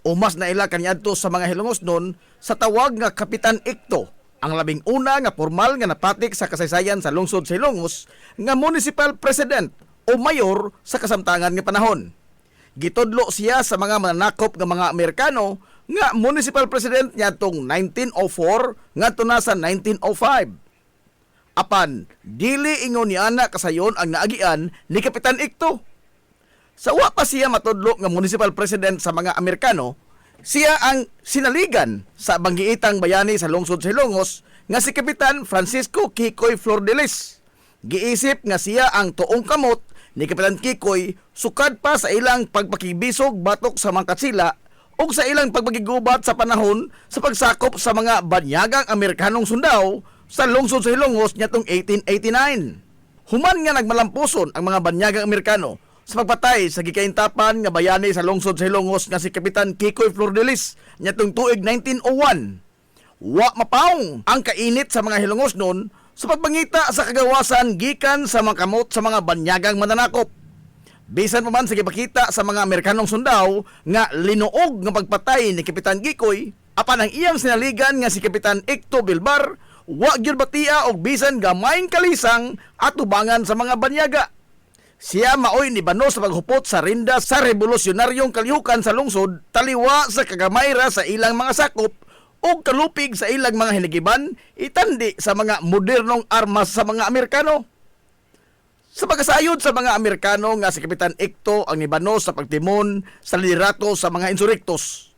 o mas naila kaniadto sa mga hilongosnon sa tawag nga Kapitan Ikto, ang labing una nga formal nga napatik sa kasaysayan sa lungsod sa Ilongos nga municipal president o mayor sa kasamtangan nga panahon. Gitudlo siya sa mga mananakop nga mga Amerikano nga municipal president niya tong 1904 ngadto na sa 1905. Apan dili ingon ni ana kasayon ang naagian ni Kapitan Ikto. Sa wa pa siya matudlo nga municipal president sa mga Amerikano, siya ang sinaligan sa banggiitang bayani sa lungsod sa Ilongos nga si Kapitan Francisco Kikoy Flordelis. Giisip nga siya ang tuong kamot ni Kapitan Kikoy sukad pa sa ilang pagpakibisog batok sa mga katsila o sa ilang pagpagigubat sa panahon sa pagsakop sa mga banyagang Amerikanong sundao sa lungsod sa Ilongos nitong 1889. Human nga nagmalampuson ang mga banyagang Amerikano sa pagpatay sa gikaintapan nga bayani sa lungsod sa Ilongos nga si Kapitan Kikoy Flordelis nitong tuig 1901. Wa mapaong ang kainit sa mga Hilongos noon sa pagpangita sa kagawasan gikan sa mga kamot sa mga banyagang mananakop. Bisan pa man sa gipakita sa mga Amerikanong sundao nga linuog nga pagpatay ni Kapitan Kikoy, apan ang iyang sinaligan nga si Kapitan Ikto Bilbar, wa gyud batia og bisan gamayng kalisang at tubangan sa mga banyaga. Siya maoy ni bano sa paghupot sa rinda sa revolusyonaryong kalihukan sa lungsod, taliwa sa kagamayra sa ilang mga sakop o kalupig sa ilang mga hinigiban, itandi sa mga modernong armas sa mga Amerikano. Sa pagkasayod sa mga Amerikano nga si Kapitan Ikto ang nibano sa pagtimon sa liderato sa mga insurrektos.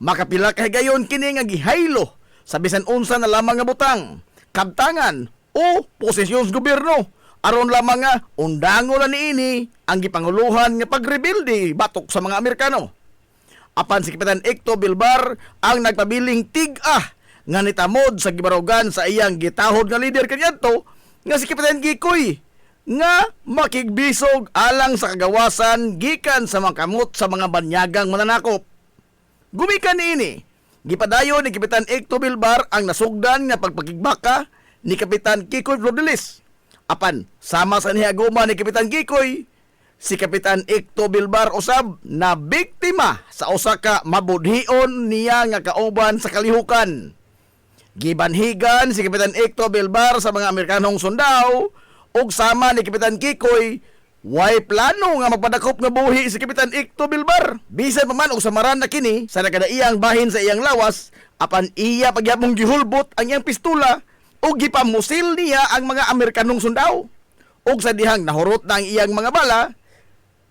Makapila ka higayon kini nga gihaylo sa bisan unsa na lamang nga butang, kabtangan o posisyon sa gobyerno. Aron lamang nga undango na niini ang gipanguluhan nga pagrebilde batok sa mga Amerikano. Apan si Kapitan Ikto Bilbar ang nagpabiling tig-ah nga nitamod sa gibarugan sa iyang gitahod nga leader kaniadto nga si Kapitan Kikoy nga makigbisog alang sa kagawasan gikan sa mga kamot sa mga banyagang mananakop. Gumikan niini, gipadayon ni Kapitan Ikto Bilbar ang nasugdan nga pagpakigbaka ni Kapitan Kikoy Flordelis. Apan, sama sa nihaguma ni Kapitan Kikoy, si Kapitan Ikto Bilbar usab na biktima sa usa ka mabudhion niya nga kauban sa kalihukan. Gibanhigan si Kapitan Ikto Bilbar sa mga Amerikanong sundao ug sama ni Kapitan Kikoy, way plano nga magpadakop nga buhi si Kapitan Ikto Bilbar. Bisan pa man og samaran na kini sa nakadaiyang bahin sa iyang lawas, apan iya pagyapong gihulbot ang iyang pistola ug gipamusil niya ang mga Amerikanong sundao. Ug sa dihang nahurot na ang iyang mga bala,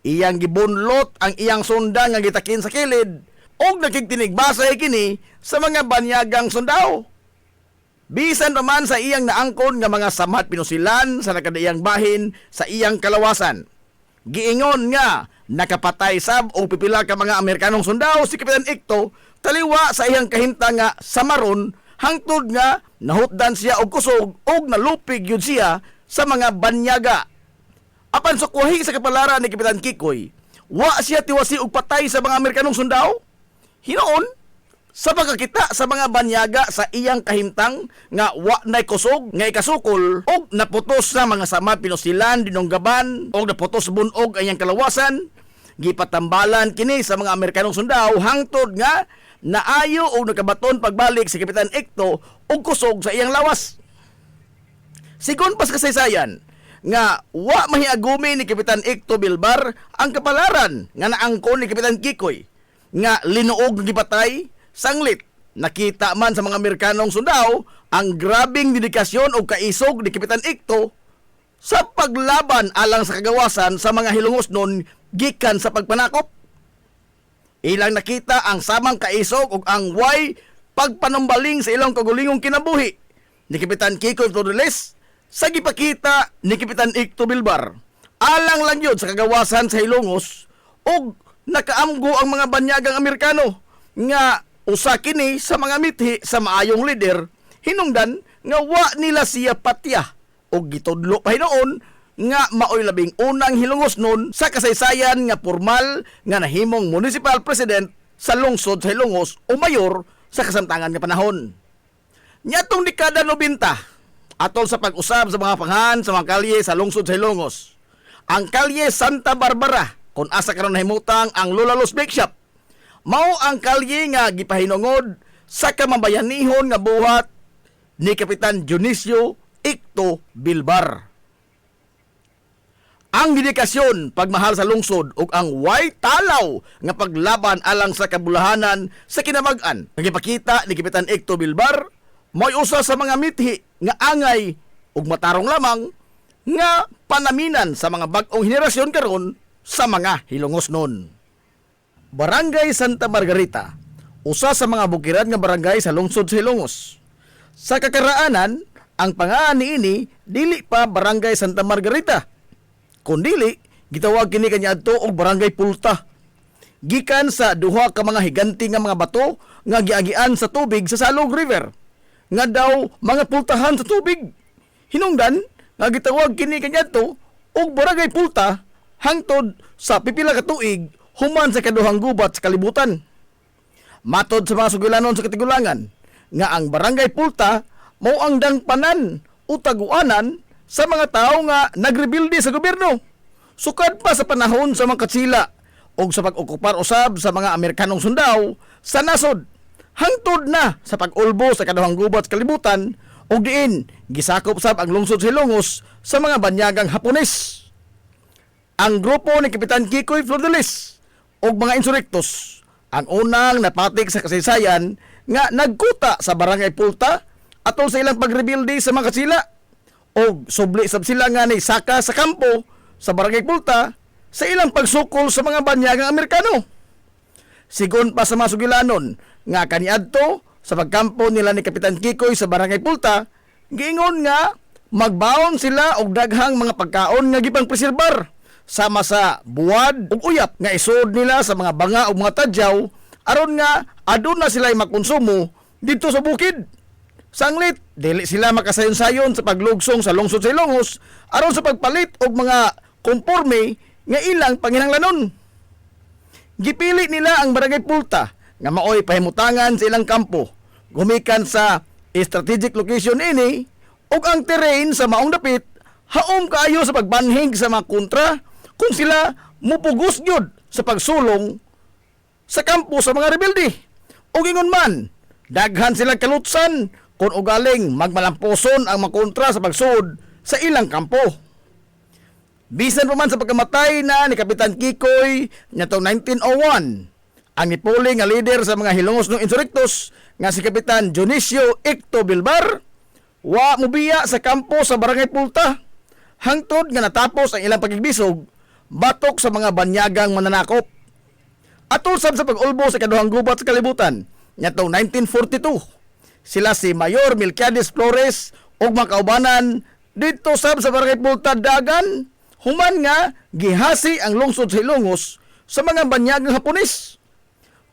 iyang gibunlot ang iyang sunda nga gitakin sa kilid ug nakigtinigbasay kini sa mga banyagang sundao. Bisan pa man sa iyang naangkon nga mga samat pinusilan sa nakadaiyang bahin sa iyang kalawasan. Giingon nga nakapatay sab og pipila ka mga Amerikanong sundao si Kapitan Ikto taliwa sa iyang kahimtang nga samaron hangtod nga nahutdan siya og kusog og nalupig yun siya sa mga banyaga. Apan sukwahi sa kapalaran ni Kapitan Kikoy, wa siya tiwasi og patay sa mga Amerikanong sundao. Hinoon, sa pagkakita sa mga banyaga sa iyang kahimtang nga wa nay kusog nga ikasukol og naputos sa mga samat pinusilan dinonggaban og naputos bunog ang iyang kalawasan, gipatambalan kini sa mga Amerikanong sundao hangtod nga naayo o nakabaton pagbalik si Kapitan Ikto o kusog sa iyang lawas. Sigon pas kasaysayan nga wa mahiagumi ni Kapitan Ikto Bilbar ang kapalaran nga naangkon ni Kapitan Kikoy nga linuog gipatay sanglit. Nakita man sa mga Amerikanong sundao ang grabing dedikasyon o kaisog ni Kapitan Ikto sa paglaban alang sa kagawasan sa mga Hilongos noon gikan sa pagpanakop. Ilang nakita ang samang kaisog ug ang way pagpanumbaling sa ilang kagulingong kinabuhi ni Kapitan Kikoy Flordelis sa gipakita ni Kapitan Ikto Bilbar. Alang lang yun sa kagawasan sa Hilongos ug nakaamgo ang mga banyagang Amerikano nga usa kini sa mga mithi sa maayong leader hinungdan nga wa nila siya patya ug gitudlo pa hinoon nga maoy labing unang Hilongos nun sa kasaysayan nga formal nga nahimong municipal president sa lungsod sa Hilongos o mayor sa kasamtangan nga panahon. Nyatong dekada 90, atol sa pag-usab sa mga panghan sa mga kalye sa lungsod sa Hilongos, ang kalye Santa Barbara kung asa karon nahimutang ang Lula Los Bake Shop, mao ang kalye nga gipahinungod sa kamambayanihon nga buhat ni Kapitan Dionisio Icto Bilbar. Ang dedikasyon, pagmahal sa lungsod ug ang way talaw nga paglaban alang sa kabulahanan sa kinamag-an nga gipakita ni Kapitan Icto Bilbar mo'y usa sa mga mithi nga angay ug matarong lamang nga panaminan sa mga bag-ong henerasyon karon sa mga hilongos nun. Barangay Santa Margarita, usa sa mga bukiran nga barangay sa lungsod sa Hilongos. Sa kakaraanan, ang pangalan niini dili pa Barangay Santa Margarita, kundili gitawag kini kaniadto og Barangay Pulta. Gikan sa duha ka mga higanti nga mga bato nga giagian sa tubig sa Salog River, nga daw mga pultahan sa tubig. Hinungdan nga gitawag kini kaniadto og Barangay Pulta hangtod sa pipila ka tuig human sa kaduhang gubat sa kalibutan. Matod sa mga sugilanon sa katigulangan nga ang Barangay Pulta mao ang dangpanan o taguanan sa mga tao nga nagrebilde sa gobyerno sukad pa sa panahon sa mga katsila o sa pag-okupar usab sa mga Amerikanong sundao sa nasod hangtod na sa pag-ulbo sa kaduhang gubat sa kalibutan o diin gisakop sab ang lungsod sa Hilongos sa mga banyagang Hapones. Ang grupo ni Kapitan Kikoy Flordelis o mga insurektos ang unang napatik sa kasaysayan nga nagkuta sa Barangay Pulta atol sa ilang pagrebilde sa mga katsila o subli sab sila nga ni saka sa kampo sa Barangay Pulta sa ilang pagsukol sa mga banyagang Amerikano. Sigon pa sa mga sugilanon nga kaniadto sa pagkampo nila ni Kapitan Kikoy sa Barangay Pulta, giingon nga magbaon sila og daghang mga pagkaon nga gipang preserbar sama sa buwad ug uyap nga isod nila sa mga banga ug mga tadyaw aron nga aduna sila makonsumo dito sa bukid. Sanglit, dili sila makasayon-sayon sa paglugsong sa lungsod sa Hilongos aron sa pagpalit og mga konporme nga ilang panginahanglanon. Gipili nila ang Barangay Pulta nga maoy pahimutangan sa ilang kampo gumikan sa strategic location ini ug ang terrain sa maong dapit haom kaayo sa pagbanhig sa mga kontra kung sila mupugos gyud sa pagsulong sa kampo sa mga rebelde. Ug ingon man, daghan sila kalutsan kung ugaling magmalamposon ang makontra sa pagsud sa ilang kampo. Bisan pa man sa pagkamatay na ni Kapitan Kikoy nitong 1901, ang nipuli nga leader sa mga Hilongos ng insurektos nga si Kapitan Dionisio Icto Bilbar, wa mubiya sa kampo sa Barangay Pulta hangtod nga natapos ang ilang pagigbisog batok sa mga banyagang mananakop. Atol sab sa pag-ulbo sa kaduhang gubat sa kalibutan nitong 1942, sila si Mayor Melquiades Flores o mga kaubanan dito sab sa Barangay Pulta dagan human nga gihasi ang lungsod sa Hilongos sa mga banyagang Hapones.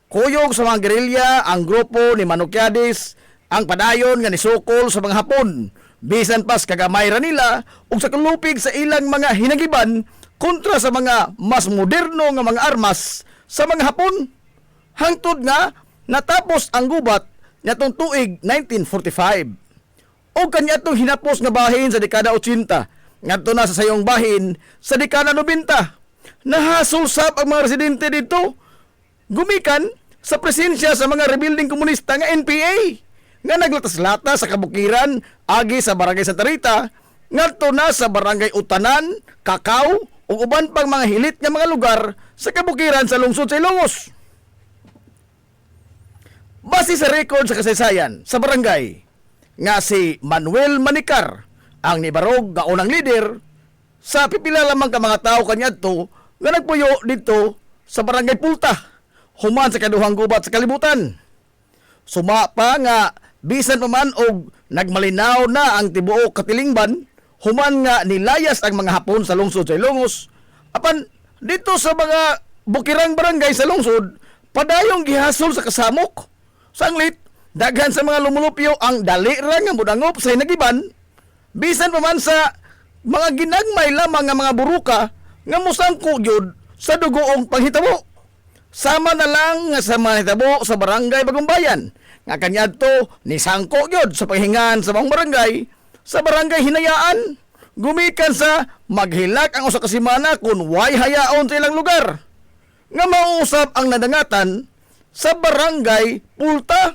Kuyog sa mga gerilya ang grupo ni Melquiades ang padayon nga nisukol sa mga Hapon bisan pas kagamay ra nila ug sa kalupig sa ilang mga hinagiban kontra sa mga mas moderno nga mga armas sa mga Hapon hangtod nga natapos ang gubat nitong tuig 1945. O kaniadtong hinapos nga bahin sa dekada 80 ngadto na sa sayong bahin sa dekada 90. Nahasol sab ang mga residente dito gumikan sa presensya sa mga rebuilding komunista nga NPA nga naglatas-lata sa kabukiran agi sa Barangay Santa Rita ngadto na sa Barangay Utanan, Kakao ug uban pang mga hilit nga mga lugar sa kabukiran sa lungsod sa Ilongos. Base sa record sa kasaysayan sa barangay nga si Manuel Manicar ang nibarog nga unang leader sa pipila lamang ka mga tao kaniadto nga nagpuyo dito sa Barangay Pulta human sa kaduhang gubat sa kalibutan. Suma pa nga bisan pa man og nagmalinaw na ang tibuok katilingban human nga nilayas ang mga Hapon sa lungsod sa Ilongos apan dito sa mga bukirang barangay sa lungsod padayong gihasol sa kasamok. Sanglit, daghan sa mga lumulupyo ang dali ra nga mudangop sa hinagiban bisan pa man sa mga ginagmay lamang nga mga buruka nga musangko gyud sa dugoong panghitabo. Sama na lang nga sa manghitabo sa Barangay Bagong Bayan nga kaniadto ni sangko gyud sa paghingan sa mga barangay sa Barangay Hinayaan gumikan sa maghilak ang usa ka semana kun way hayaon sa ilang lugar nga mauusab ang nadangatan sa barangay Pulta.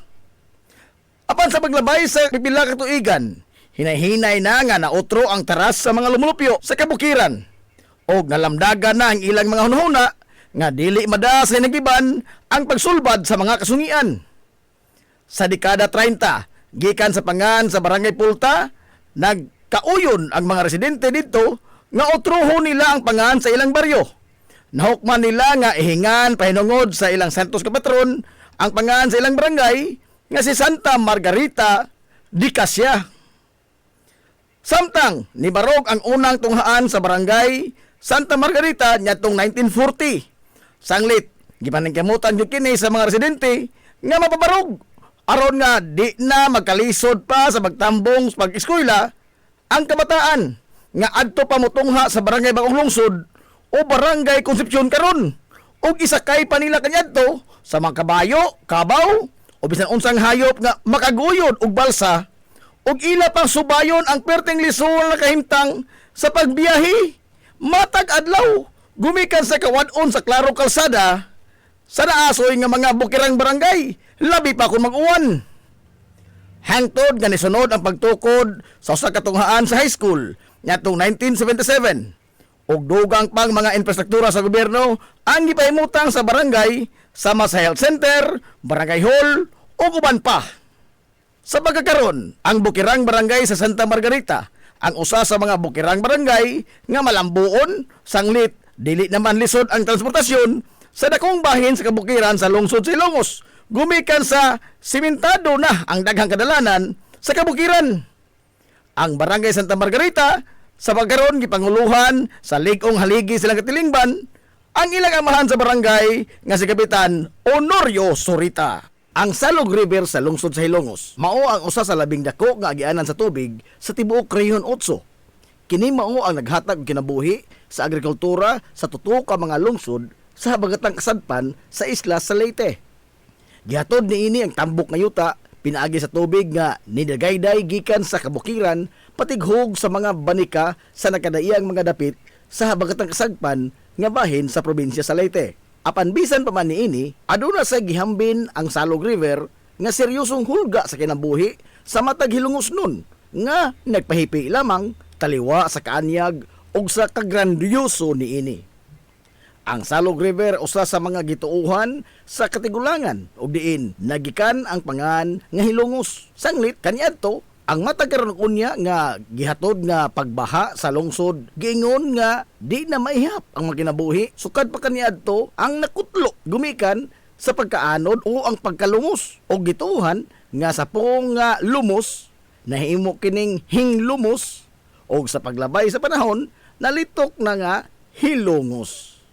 Apan sa paglabay sa pipila ka tuigan, hinay-hinay na nga naotro ang taras sa mga lumulupyo sa kabukiran. O nalamdagan na ang ilang mga hunahuna nga dili mada sa nagbiban ang pagsulbad sa mga kasungian. Sa dekada 30, gikan sa pangan sa barangay Pulta, nagkauyon ang mga residente dito nga otrohon nila ang pangan sa ilang baryo. Nahukman nila nga ihingan pahinungod sa ilang santos kapatron ang pangan sa ilang barangay nga si Santa Margarita di Cassia. Samtang nibarog ang unang tunghaan sa barangay Santa Margarita nyatong 1940. Sanglit, gipaningkamutan yung kini sa mga residente nga mapabarog aron nga di na magkalisod pa sa magtambong sa pag-eskwela ang kabataan nga adto pa motungha sa barangay Bagong Lungsod o barangay Concepcion karon ug isakay pa nila kaniadto sa mga kabayo, kabaw o bisan unsang hayop nga makaguyod og balsa ug ila pang subayon ang perteng lisod na kahimtang sa pagbiyahe matag adlaw gumikan sa kawadon sa Claro Kalsada sa naasoy nga mga bukirang barangay labi pa kung mag-uwan. Hangtod nga nisunod ang pagtukod sa usa ka tunghaan sa high school ngadtong 1977 ug dugang pang mga infrastruktura sa gobyerno ang gipahimutang sa barangay sama sa health center, barangay hall ug uban pa. Sa pagkakaron, ang bukirang barangay sa Santa Margarita ang usa sa mga bukirang barangay nga malambuon, sanglit, dili naman lisod ang transportasyon sa dakong bahin sa kabukiran sa lungsod sa Ilongos. Gumikan sa simentado na ang daghang kadalanan sa kabukiran. Ang barangay Santa Margarita sa pagkaroon gipanguluhan sa Ligong Haligi silang katilingban ang ilang amahan sa barangay nga si Kapitan Honorio Sorita. Ang Salog River sa lungsod sa Hilongos mao ang usa sa labing dako nga agianan sa tubig sa tibuok Rehiyon 8. Kini mao ang naghatag og kinabuhi sa agrikultura sa tutok ka mga lungsod sa habagatang kasadpan sa isla sa Leyte. Gihatod niini ang tambok nga yuta pinaagi sa tubig nga nidagayday gikan sa kabukiran patighog sa mga banika sa nakadaiyang mga dapit sa habagatang kasagpan nga bahin sa probinsya sa Leyte. Apan bisan pa man niini, aduna sa gihambin ang Salog River nga seryosong hulga sa kinabuhi sa matag Hilongos nun nga nagpahipi lamang taliwa sa kaanyag ug sa kagrandyoso niini. Ang Salog River usa sa mga gituuhan sa katigulangan ug diin nagikan ang pangan nga Hilongos. Sanglit kaniadto ang matag karon unya nga gihatod nga pagbaha sa lungsod giingon nga di na maihap ang makinabuhi sukad pa kaniadto ang nakutlo gumikan sa pagkaanod o ang pagkalumos o gituuhan nga sa pong nga lumos nahimo kining hinglumos o sa paglabay sa panahon nalitok na nga Hilongos.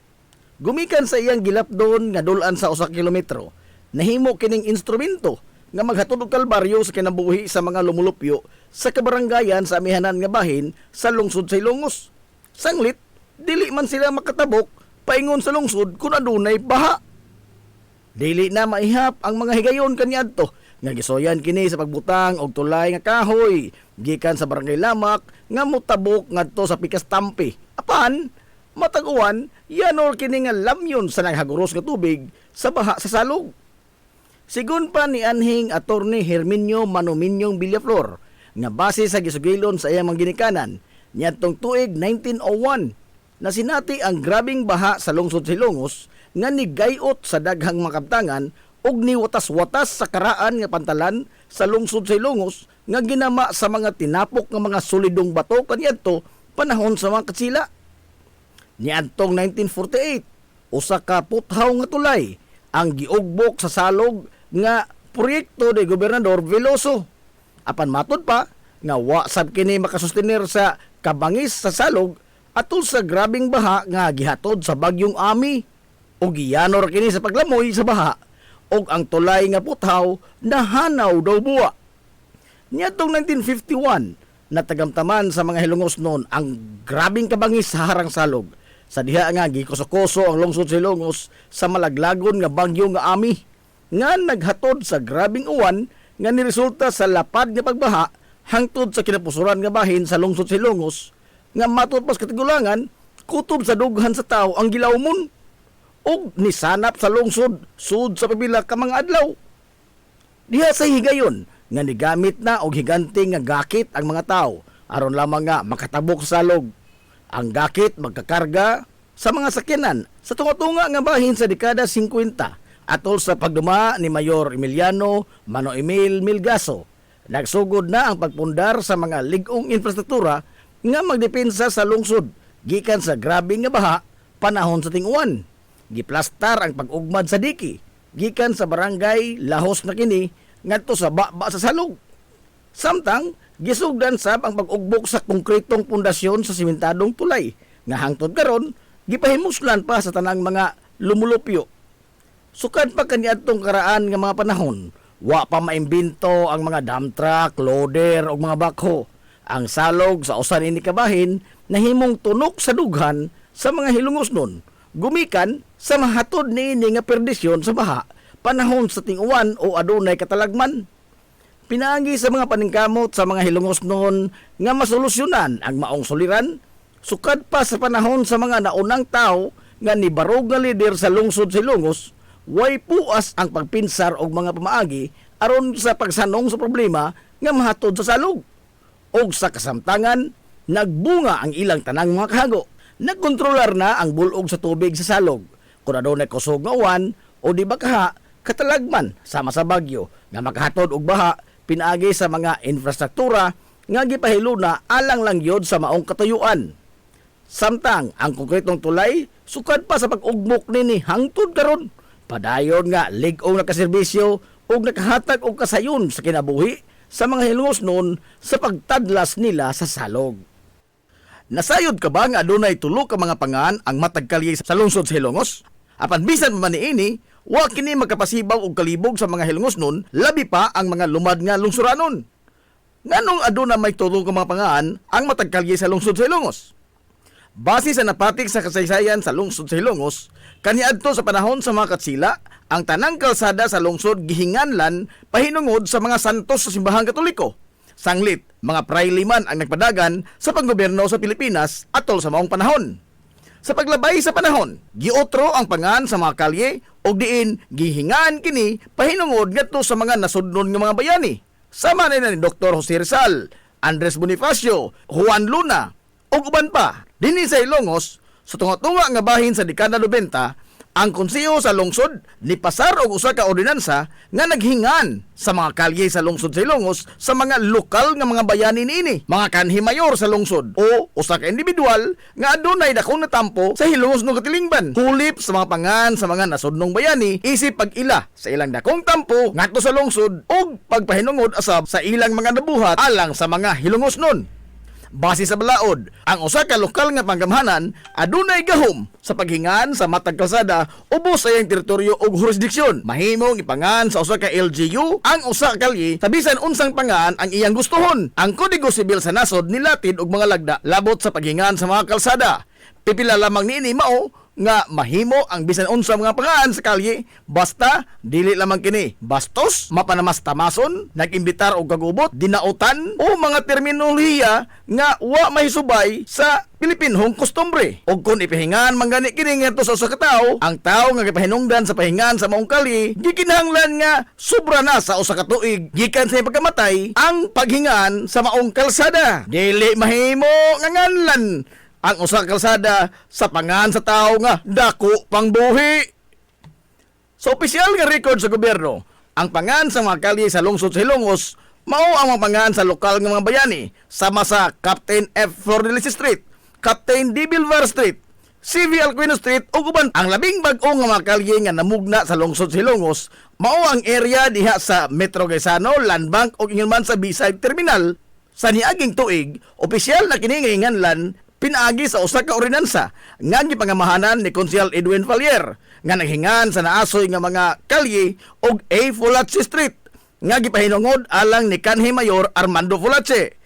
Gumikan sa iyang gilapdon nga dulan sa 1 kilometro, nahimo kining instrumento nga maghatod og kalbaryo sa kinabuhi sa mga lumulupyo sa kabarangayan sa amihanan nga bahin sa lungsod sa Ilongos. Sanglit, dili man sila makatabok paingon sa lungsod kung adunay baha. Dili na maihap ang mga higayon kaniadto nga gisoyan kini sa pagbutang og tulay nga kahoy gikan sa barangay Lamak nga motabok ngadto sa Pikas Tampi. Apan matag-uwan, yanol kini nga lamyon sa naghaguros nga tubig sa baha sa Salog. Sigun pa ni anhing Attorney Herminio Manuminyong Villaflor nga base sa gisugilon sa iyang mga ginikanan niadtong tuig 1901 na sinati ang grabing baha sa lungsod sa Hilongos nga nigayot sa daghang makabtangan ug niwatas-watas sa karaan nga pantalan sa lungsod sa Hilongos nga ginama sa mga tinapok nga mga solidong bato kaniadto panahon sa mga katsila. Niadtong 1948, usa ka puthaw nga tulay ang giugbok sa Salog nga proyekto ni Gobernador Veloso. Apan matod pa nga wa sab kini makasustenir sa kabangis sa Salog atol sa grabing baha nga gihatod sa bagyong Ami ug giyanor kini sa paglamoy sa baha ug ang tulay nga puthaw nahanaw daw buwa. Niadtong 1951, natagamtaman sa mga Hilongos noon ang grabing kabangis sa harang Salog. Sa diha nga gikuso-kuso ang lungsod sa Hilongos sa malaglagon nga bagyo nga Ami nga naghatod sa grabing uwan nga niresulta sa lapad nga pagbaha hangtod sa kinapusuran nga bahin sa lungsod sa Hilongos nga matod pas katigulangan kutob sa dughan sa tao ang gilawmon ug nisanap sa lungsod sud sa pipila ka mga adlaw. Diha sa higayon nga nigamit na og higanting nga gakit ang mga tawo aron lamang nga makatabok sa salog. Ang gakit magkakarga sa mga sakyanan sa tunga-tunga nga bahin sa dekada 50 atol sa pagduma ni Mayor Emiliano Mano Emil Milgaso. Nagsugod na ang pagpundar sa mga ligong infrastruktura nga magdepensa sa lungsod gikan sa grabe nga baha panahon sa ting-uwan. Giplastar ang pag-ugmad sa diki gikan sa barangay Lahos na kini ngadto sa baba sa salog. Samtang gisugdan sab ang pag-ugbok sa konkretong pundasyon sa simentadong tulay nga hangtod karon gipahimuslan pa sa tanang mga lumulupyo. Sukad pa kaniadtong karaan nga mga panahon, wa pa maimbento ang mga dump truck, loader o mga bakho. Ang salog sa usan ini kabahin nahimong tunok sa dughan sa mga hilungos nun, gumikan sa mahatod niini nga perdisyon sa baha panahon sa ting-uwan o adunay katalagman. Pinaagi sa mga paningkamot sa mga hilungos noon nga masolusyonan ang maong suliran, sukad pa sa panahon sa mga naunang tao nga nibarog nga lider sa lungsod Silongos, way puas ang pagpinsar og mga pamaagi aron sa pagsanong sa problema nga mahatod sa salog. Og sa kasamtangan, nagbunga ang ilang tanang mga kahago. Nagkontrolar na ang bulog sa tubig sa salog. Kung adunay kusog nga uwan o di ba kaha, katalagman sama sa bagyo nga makahatod og baha pinaagi sa mga infrastruktura nga gipahilo na alang lang yod sa maong katuyuan. Samtang ang konkretong tulay sukad pa sa pag-ugmok nini hangtod karon. Padayon nga lig-ong nakaserbisyo o nakahatag og kasayon sa kinabuhi sa mga hilungos noon sa pagtadlas nila sa salog. Nasayod ka ba nga adunay tulo ka mga pangan ang matag kalye sa lungsod sa Hilongos? Apan bisan man niini, wa kini magkapasibaw og kalibog sa mga hilungos noon, labi pa ang mga lumad nga lungsuranon. Nganong aduna may tulo ka mga pangan ang matag kalye sa lungsod sa Hilongos? Base sa napatik sa kasaysayan sa lungsod sa Hilongos, kaniadto sa panahon sa mga katsila, ang tanang kalsada sa lungsod gihinganlan pahinungod sa mga santos sa simbahang Katoliko. Sanglit, mga prailiman ang nagpadagan sa panggobyerno sa Pilipinas atol sa maong panahon. Sa paglabay sa panahon, giotro ang pangan sa mga kalye o diin gihingan kini pahinungod ngadto sa mga nasudnon nga mga bayani. Sama na ni Dr. Jose Rizal, Andres Bonifacio, Juan Luna, o uban pa. Dinhi sa Ilongos, sa tunga-tunga nga bahin sa dekada 90, ang konseho sa lungsod ni pasar og usa ka ordinansa nga naghingan sa mga kalye sa lungsod sa Ilongos sa mga lokal nga mga bayani niini, mga kanhi mayor sa lungsod o usa ka individual nga adunay dakong natampo sa Hilongos no katilingban. Hulip sa mga pangan sa mga nasudnong bayani isip pag-ila sa ilang dakong tampo ngadto sa lungsod ug pagpahinungod asab sa ilang mga nabuhat alang sa mga Hilongos nun. Base sa balaod, ang usa ka lokal nga panggamhanan adunay gahom sa paghingan sa matag kalsada ubos sa iyang teritoryo ug jurisdiksyon. Mahimong ipangan sa usa ka LGU ang usa ka kalye sa bisan unsang pangan ang iyang gustuhon. Ang Kodigo Sibil sa nasod nilatid og mga lagda labot sa paghingan sa mga kalsada. Pipila lamang niini mao nga mahimo ang bisan unsa mga pangaan sa kalye basta dili lamang kini bastos, mapanamas-tamason, nag-imbitar og kagubot, dinautan o mga terminolohiya nga wa mahisubay sa Pilipinhong kostumbre. Og kung ipahingan manggani kini ngadto sa usa ka tawo, ang tawo nga gipahinungdan sa pahingan sa maong kalye gikinahanglan nga sobra na sa usa ka tuig gikan sa pagkamatay ang paghingan sa maong kalsada. Dili mahimo nga nganlan ang usa ka kalsada sa pangan sa tao nga dako pang buhi. Sa opisyal nga record sa gobyerno, ang pangan sa mga kalye sa lungsod sa Hilongos mao ang mga pangan sa lokal nga mga bayani sama sa Captain F. Flordelice Street, Captain D. Bilvar Street, CV Alcuino Street ug uban. Ang labing bag-o nga mga kalye nga namugna sa lungsod sa Hilongos mao ang area diha sa Metro Gaisano, Land Bank ug ingon man sa B-side Terminal. Sa niaging tuig, opisyal na kini nga hinganlan pinaagi sa usa ka ordinansa nga gipangamahanan ni Konsehal Edwin Falier nga naghingan sa naasoy nga mga kalye og A. Fulache Street nga gipahinungod alang ni kanhi Mayor Armando Fulache,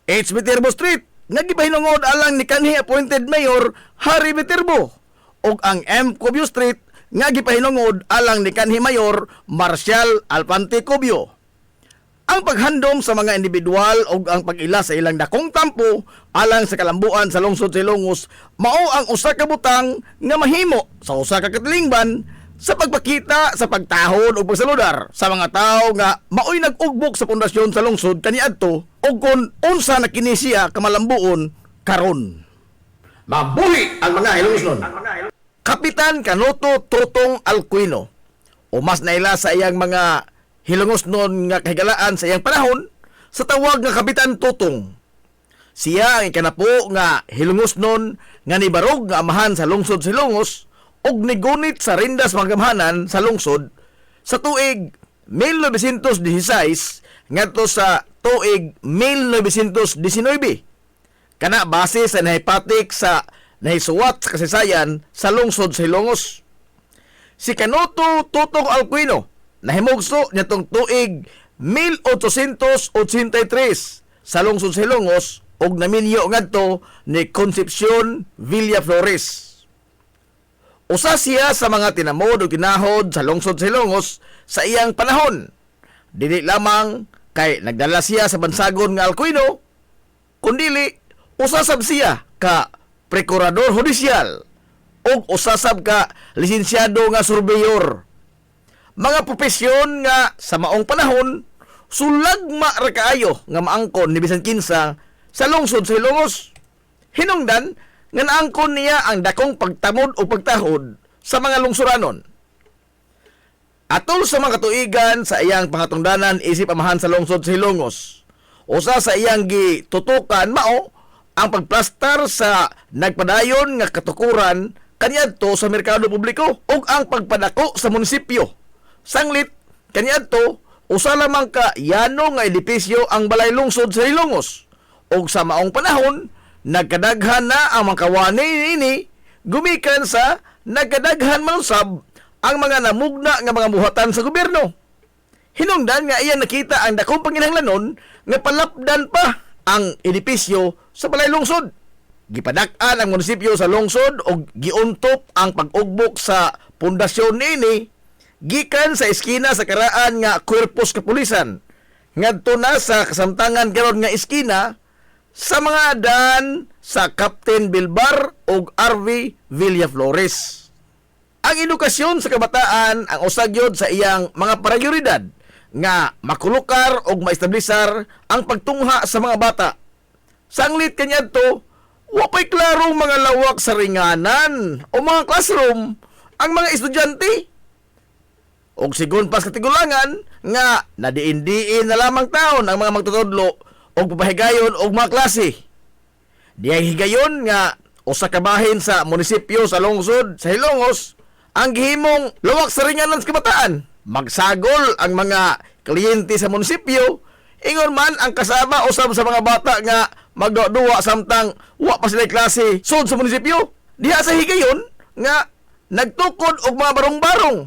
H. Viterbo Street nga gipahinungod alang ni kanhi appointed Mayor Harry Viterbo ug ang M. Cubio Street nga gipahinungod alang ni kanhi Mayor Marcial Alpante Cubio. Ang paghandom sa mga individual o ang pag-ila sa ilang dakong tampo alang sa kalambuan sa lungsod sa Ilongos mao ang usa ka butang nga mahimo sa usa ka katilingban sa pagpakita sa pagtahon o pagsaludar sa mga tao nga maoy nag-ugbok sa pundasyon sa lungsod kaniadto o kung unsa na kini siya kamalambuon karon. Mabuhi ang mga Ilongosnon. Kapitan Kanoto Totong Alcuino o mas naila sa iyang mga Hilongosnon nga kahigalaan sa iyang panahon sa tawag nga Kapitan Tutong. Siya ang ikanapo nga Hilongosnon nga nibarog nga amahan sa lungsod sa Ilongos ug nigunit sa rindas magamhanan sa lungsod sa tuig 1916 ngadto sa tuig 1919. Kana base sa nahipatik sa nahisuwat sa kasaysayan sa lungsod sa Ilongos. Si Kanoto Totong Alcuino nahimugso nitong tuig 1883 sa lungsod sa Ilongos ug naminyo ngadto ni Concepcion Villaflores. Usa siya sa mga tinamod ug tinahod sa lungsod sa Ilongos sa iyang panahon. Dili lamang kay nagdala siya sa bansagon nga Alcuino, kundili usasab siya ka prokurador hudisyal ug usasab ka lisensyado nga surveyor. Mga propesyon nga sa maong panahon sulagma ra kaayo nga maangkon ni bisan kinsa sa lungsod sa Ilongos. Hinungdan nga naangkon niya ang dakong pagtamod o pagtahod sa mga lungsuranon. Atol sa mga katuigan sa iyang pangatungdanan isip amahan sa lungsod sa Ilongos, usa sa iyang gitutukan mao ang pagplastar sa nagpadayon nga katukuran kaniadto sa merkado publiko ug ang pagpadako sa munisipyo. Sanglit kaniadto usa lamang ka yano nga edipisyo ang balay lungsod sa Ilongos ug sa maong panahon nagkadaghan na ang mga kawani ini gumikan sa nagkadaghan man usab ang mga namugna nga mga buhatan sa gobyerno. Hinungdan nga iyan nakita ang dakong panginahanglanon nga palapdan pa ang edipisyo sa balay lungsod. Gipadak-an ang munisipyo sa lungsod ug giuntop ang pag-ugbok sa pundasyon niini gikan sa eskina sa karaan nga Kuerpos Kapulisan ngadto na sa kasamtangan karon nga eskina sa mga daan sa Captain Bilbar ug RV Villaflores. Ang edukasyon sa kabataan ang usagyod sa iyang mga prioridad nga makulukar ug maestablisar ang pagtungha sa mga bata. Sanglit kaniadto wa pay klarong mga lawak sa ringanan o mga classroom ang mga estudyante. Og sigon pas katigulangan nga nadiin-diin na lamang taon ang mga magtutudlo og papahigayon og mga klase. Diyay higayon nga usa ka bahin sa munisipyo sa lungsod sa Ilongos ang gihimong lawak sa ringanan sa kabataan. Magsagol ang mga kliyente sa munisipyo ingon man ang kasama usab sa mga bata nga magduwa samtang wa pa sila klase sud sa munisipyo. Diha sa higayon nga nagtukod og mga barong-barong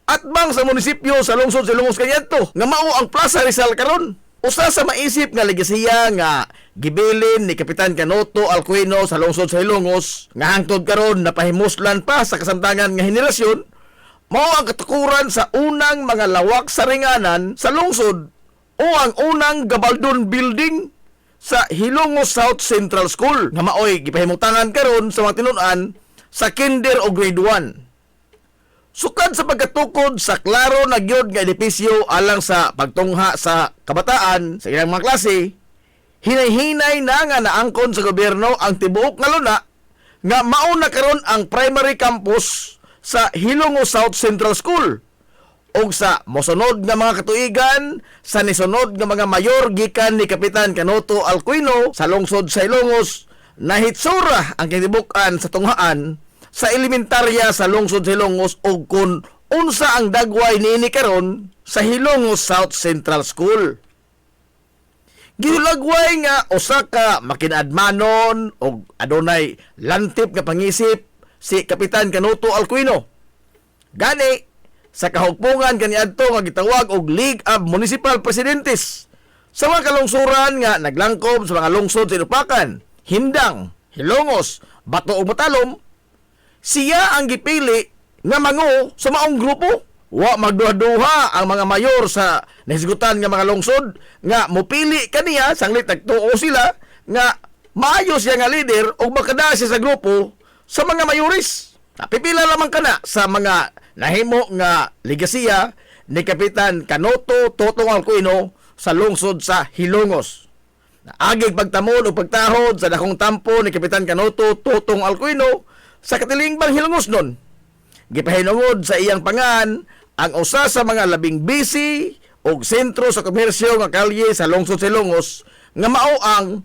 atbang sa munisipyo sa lungsod sa Ilongos kaniadto nga mao ang Plaza Rizal karon. Usa sa maisip nga legasiya nga gibilin ni Kapitan Kanoto Alcuino sa lungsod sa Ilongos nga hangtod karon napahimuslan pa sa kasamtangan nga henerasyon mao ang katukuran sa unang mga lawak sa ringanan sa lungsod o ang unang Gabaldon Building sa Hilongos South Central School nga maoy gipahimutangan karon sa mga tinun-an sa kinder o grade 1. Sukad sa pagkatukod sa klaro na gyud nga edipisyo alang sa pagtungha sa kabataan sa ilang mga klase, hinay-hinay na nga naangkon sa gobyerno ang tibuok nga luna nga mao na karon ang primary campus sa Hilongos South Central School ug sa mosunod nga mga katuigan sa nisunod nga mga mayor gikan ni Kapitan Kanoto Alcuino sa lungsod sa Ilongos nahitsura ang kitibukan sa tunghaan sa elementarya sa lungsod sa Ilongos ug kun unsa ang dagway niini karon sa Hilongos South Central School. Gihulagway nga usa ka makinadmanon ug adunay lantip nga pangisip si Kapitan Kanoto Alcuino. Gani sa kahugpungan kaniadto nga gitawag og League of Municipal Presidentes sa mga kalungsuran nga naglangkob sa mga lungsod sa Inupakan, Hindang, Hilongos, Bato ug Matalom. Siya ang gipili nga mangu sa maong grupo wa magduha-duha ang mga mayor sa nahisgutan nga mga lungsod nga mopili kaniya sanglit nagtuo sila nga maayo siya nga leader o makada siya sa grupo sa mga mayoris. Napipila lamang kana sa mga nahimo nga ligasiya ni Kapitan Canoto Totong Alcuino sa lungsod sa Hilongos. Agig pagtamon o pagtahod sa dakong tampo ni Kapitan Canoto Totong Alcuino sa katilingbang Hilongos nun. Gipahinungod sa iyang pangan ang usa sa mga labing busy o sentro sa komersyo nga kalye sa lungsod sa Hilongos nga mao ang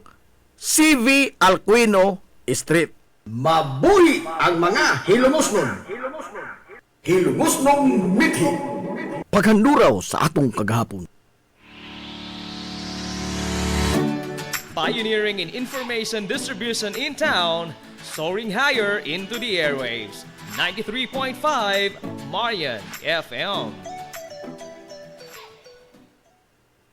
CV Alcuino Street. Mabuhi ang mga Hilongosnon. Hilongosnong mithi. Paghanduraw sa atong kagahapon. Pioneering in information distribution in town, soaring higher into the airwaves. 93.5 Marian FM.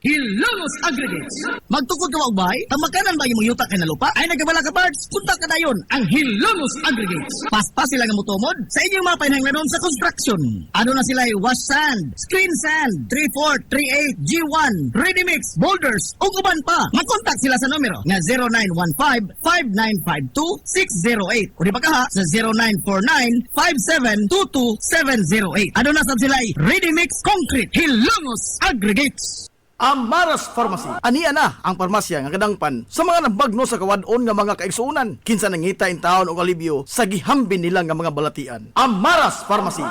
Hilongos Aggregates. Magtukod ka magbay, tamakanan ba yung yuta kay na lupa? Ay nagkabala ka parts, punta ka dayon ang Hilongos Aggregates. Paspas sila nga mutumod sa inyong mga panahanglanon sa construction. Ano na sila wash sand, screen sand, 3-4, 3-8, G1, ready mix, boulders, ug uban pa. Mag-contact sila sa numero nga 0915-5952-608 o di ba ka ha sa 0949-5722-708. Ano na sab sila ready mix concrete Hilongos Aggregates. Amaras Pharmacy. Aniya na ang parmasya nga kadangpan sa mga nabagno sa kawadon nga mga kaigsuunan. Kinsa nangita in taon og alibyo sa gihambin nila nga mga balatian. Amaras Pharmacy.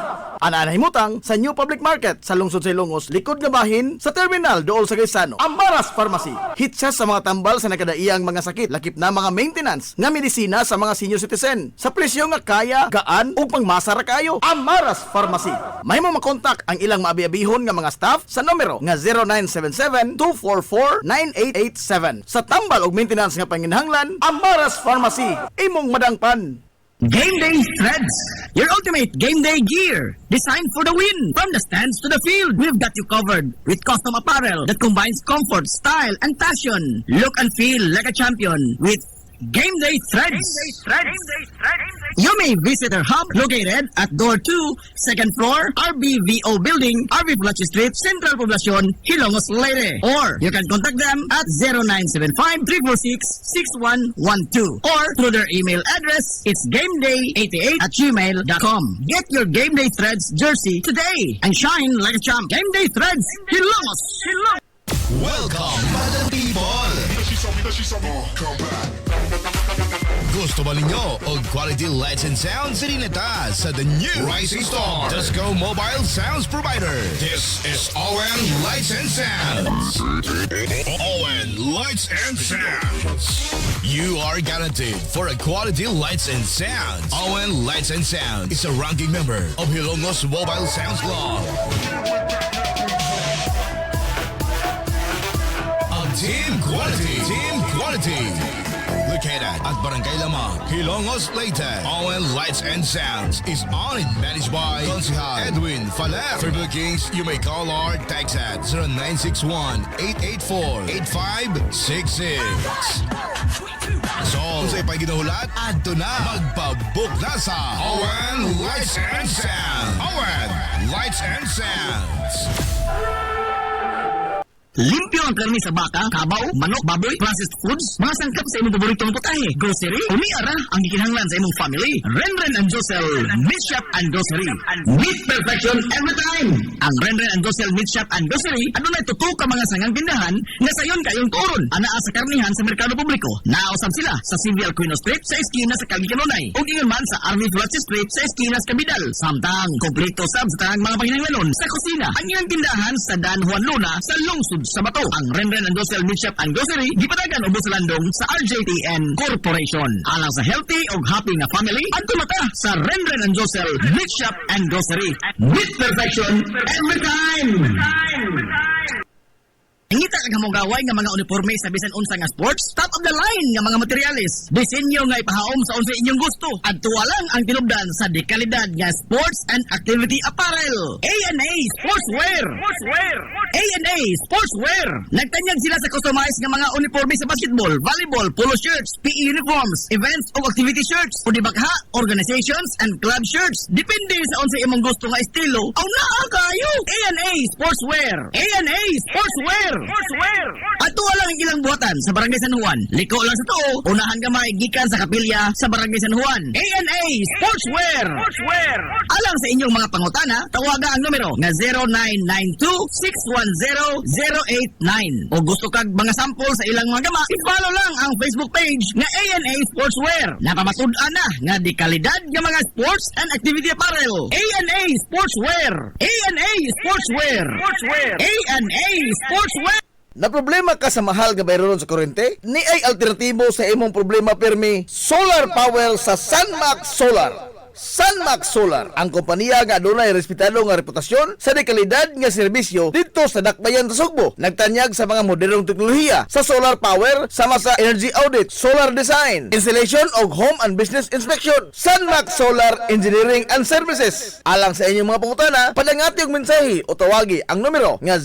Ana himutang sa New Public Market sa lungsod sa Ilongos, likod nga bahin sa terminal dool sa Gaisano. Amaras Pharmacy. Hit siya sa mga tambal sa nakadaiyang mga sakit, lakip na mga maintenance nga medisina sa mga senior citizen. Sa presyo nga kaya, gaan ug pangmasara kayo. Amaras Pharmacy. Mahimo makontak ang ilang maabi-abihon nga mga staff sa numero nga 0977-244-9887. Sa tambal og maintenance nga panginahanglan, Amaras Pharmacy. Imong madangpan. Game Day Threads, your ultimate game day gear, designed for the win. From the stands to the field, we've got you covered with custom apparel that combines comfort, style, and passion. Look and feel like a champion with Game Day Threads. You may visit our hub located at Door 2, second floor, RBVO Building, RV Pulachi Street, Central Poblacion, Hilongos, Leyte. Or you can contact them at 0975-346-6112 or through their email address, it's gameday88@gmail.com. Get your Game Day Threads jersey today and shine like a champ. Game Day Threads, Hilongos. Welcome, Madam People! Gusto ba ninyo og quality lights and sounds? Sirineta sa the new Rising Star Disco Mobile Sounds Provider. This is ON Lights and Sounds. ON Lights and Sounds. You are guaranteed for a quality lights and sounds. ON Lights and Sounds is a ranking member of Hilongos Mobile Sounds Club. Team Quality. Located at Barangay Lamang, Hilongos, Leyte. ON Lights and Sounds is owned and managed by Consihal Edwin Faler. For bookings, you may call or text at 0961-884-8566. So, kung sa'yo pa'y ginahulat, adto na. Magpabook na sa ON Lights and Sounds. ON Lights and Sounds. Limpyo ang karni sa baka, kabaw, manok, baboy, processed foods, mga sangkap sa imong paboritong putahe, grocery, umiara ang gikinahanglan sa imong family. Renren and Josel Meat Shop and Grocery. Meat perfection every time. Ang Renren and Josel Meat Shop and Grocery, ano na tutok ka mga sangang tindahan nga sayon kayong turon. Anaa sa karnihan sa merkado publiko. Nausab sila sa CV Alcuino Street sa eskina sa Kalye Kanunay. Ug ingon man sa RV Pulachi Street sa eskina sa Kabidal. Samtang kompleto sab sa tanang mga panginahanglanon sa kusina. Ang ilang tindahan sa Dan Juan Luna sa lungsod sa Bato. Ang Renren and Josel Meat Shop and Grocery gipadagan ubos sa landong sa RJTN Corporation. Alang sa healthy ug happy nga family, adto mata sa Renren and Josel Meat Shop and Grocery. Meat perfection every time. Ngita ka ang hamugaway nga mga uniforme sa bisan unsa nga sports, top of the line nga mga materyales. Disenyo nga ipahaom sa unsa inyong gusto. Adtuwa lang ang tinubdan sa dekalidad nga sports and activity apparel. A&A Sportswear. A&A Sportswear. Nagtanyag sila sa customized nga mga uniforme sa basketball, volleyball, polo shirts, PE uniforms, events o activity shirts, o di bakha, organizations and club shirts. Depende sa unsa imong gusto nga estilo. Aw naa kayo. A&A Sportswear. A&A Sportswear. Adtuwa lang ang ilang buhatan sa Barangay San Juan. Liko lang sa tuo. Unahan gamay gikan sa kapilya sa Barangay San Juan. A&A Sportswear. Alang sa inyong mga pangutana, tawaga ang numero nga 0992-610-089. O gusto kag mga sample sa ilang mga gama, i-follow lang ang Facebook page nga A&A Sportswear. Napamatud-an na nga di kalidad nga mga sports and activity apparel. A&A Sportswear. A&A Sportswear. A&A Sportswear. Na problema ka sa mahal nga bayron sa kuryente? Ni ay alternatibo sa imong problema pirmi, solar power sa Sunmax Solar. Sunmax Solar, ang kompanya nga adunay respetado nga reputasyon sa dekalidad nga serbisyo dito sa Dakbayan sa Sugbo. Nagtanyag sa mga modernong teknolohiya sa solar power sama sa energy audit, solar design, installation og home and business inspection. Sunmax Solar Engineering and Services. Alang sa inyong mga pangutana, padangati og mensahe o tawagi ang numero nga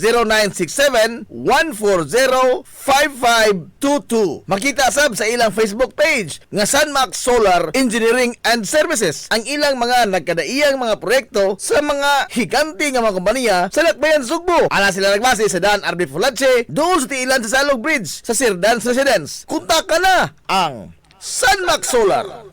0967-140-5522. Makita sab sa ilang Facebook page nga Sunmax Solar Engineering and Services ang ilang mga nagkadaiyang mga proyekto sa mga higanti nga mga kompanya sa Dakbayan Sugbo. Ala sila nagbase sa Dan RB Fulache, doon sa tiilan sa Salog Bridge sa Sirdans Residence. Kontak na ang Sunmax Solar.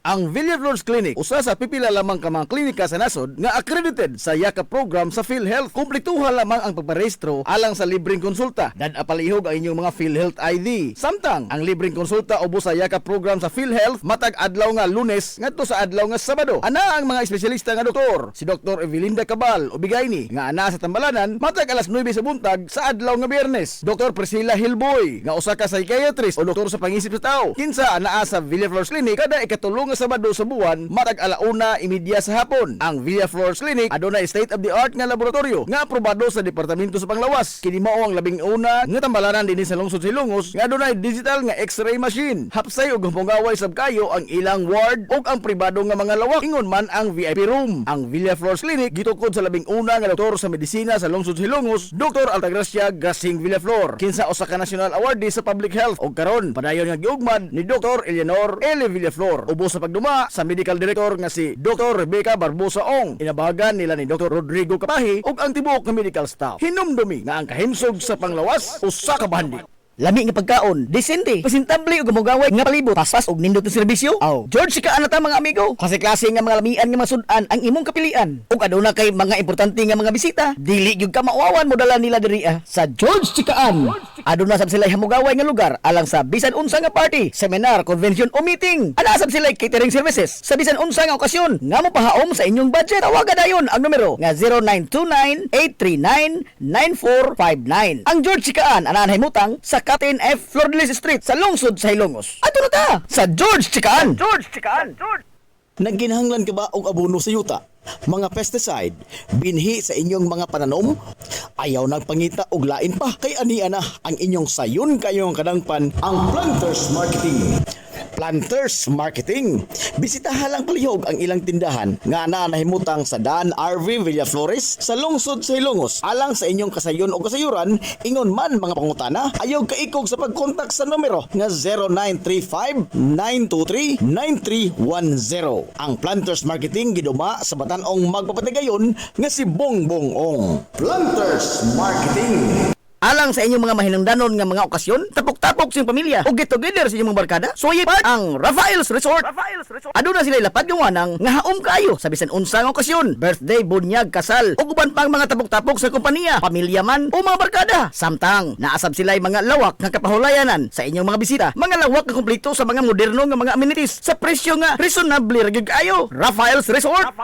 Ang Villaflores Clinic, usa sa pipila lamang ka mga klinika sa nasod nga accredited sa YAKA program sa PhilHealth. Kumpletuhan lamang ang pagparehistro alang sa libreng konsulta. Palihog ang inyong mga PhilHealth ID. Samtang ang libreng konsulta ubos sa YAKA program sa PhilHealth matag adlaw nga Lunes ngadto sa adlaw nga Sabado. Ana ang mga espesyalista nga doktor, si Dr. Evelinda Cabal Ubigayni nga ana sa Tambalanan matag alas 9 sa buntag sa adlaw nga Biyernes. Dr. Priscilla Hilboy nga usa ka psychiatrist o doktor sa pangisip sa tao. Kinsa anaa sa Villaflores Clinic kada ikatulong nga Sabado sa buwan matag alauna imidya sa hapon. Ang Villaflores Clinic adunay state of the art nga laboratorio nga aprobado sa Departamento sa Panglawas. Kini mao ang labing una nga tambalanan dinhi sa lungsod Silongos nga adunay digital nga X-ray machine. Hapsay og humpungaway sab kayo ang ilang ward ug ang pribado nga mga lawak ingon man ang VIP room. Ang Villaflores Clinic gitukod sa labing una nga doktor sa medisina sa lungsod Silongos, Dr. Altagracia Gasing Villaflor. Kinsa usa ka national awardee sa public health ug karon padayon nga giugmad ni Dr. Eleanor L. Villaflor. Ubos sa pagduma sa medical director nga si Dr. Rebecca Barbosa Ong. Inabahagan nila ni Dr. Rodrigo Kapahi ug ang tibuok nga medical staff. Hinumdumi nga ang kahimsog sa panglawas usa ka bandi. Lami nga pagkaon, desente, presentable ug gumugaway nga palibot, paspas ug nindot nga serbisyo. Aw, George ka ana ta mga amigo. Klase-klase nga mga lamian nga masud-an ang imong kapilian. Ug aduna kay mga importante nga mga bisita, dili gyud ka maawawan mo dala nila diri sa George Chikaan. Aduna sab sila hamugaway nga lugar alang sa bisan unsa nga party, seminar, convention o meeting. Ana sab sila catering services sa bisan unsa nga okasyon nga mopahaom sa inyong budget. Tawagan dayon ang numero nga 0929-839-9459. Ang George Chikaan ana nahimutang sa Captain F. Flordelis Street sa lungsod sa Hilongos. Ato na ta sa George Chikaan. Nagginahanglan ka ba og abono sa yuta? Mga pesticide, binhi sa inyong mga pananom? Ayaw nagpangita og lain pa kay ania na ang inyong sayon kayong kadangpan ang Planters Marketing. Planters Marketing. Bisitahan lang palihog ang ilang tindahan nga na nahimutang sa Dan RV Villaflores sa lungsod sa Hilongos. Alang sa inyong kasayon o kasayuran, ingon man mga pangutana, ayaw kaikog sa pagkontak sa numero nga 0935-923-9310. Ang Planters Marketing giduma sa Batan-ong magpapatigayon nga si Bongbong Ong. Planters Marketing. Alang sa inyong mga mahinungdanon nga mga okasyon, tapok-tapok sa inyong pamilya o get together sa inyong mga barkada, suway part ang Rafael's Resort. Aduna sila lapad nga wanang nga haom kayo sa bisan unsa nga okasyon, birthday, bunyag, kasal, o uban pang mga tapok-tapok sa kompanya, pamilya man o mga barkada. Samtang naasab sila mga lawak nga kapahulayanan sa inyong mga bisita, mga lawak nga kumpleto sa mga moderno nga mga amenities sa presyo nga reasonable ra gyud kayo. Rafael's Resort.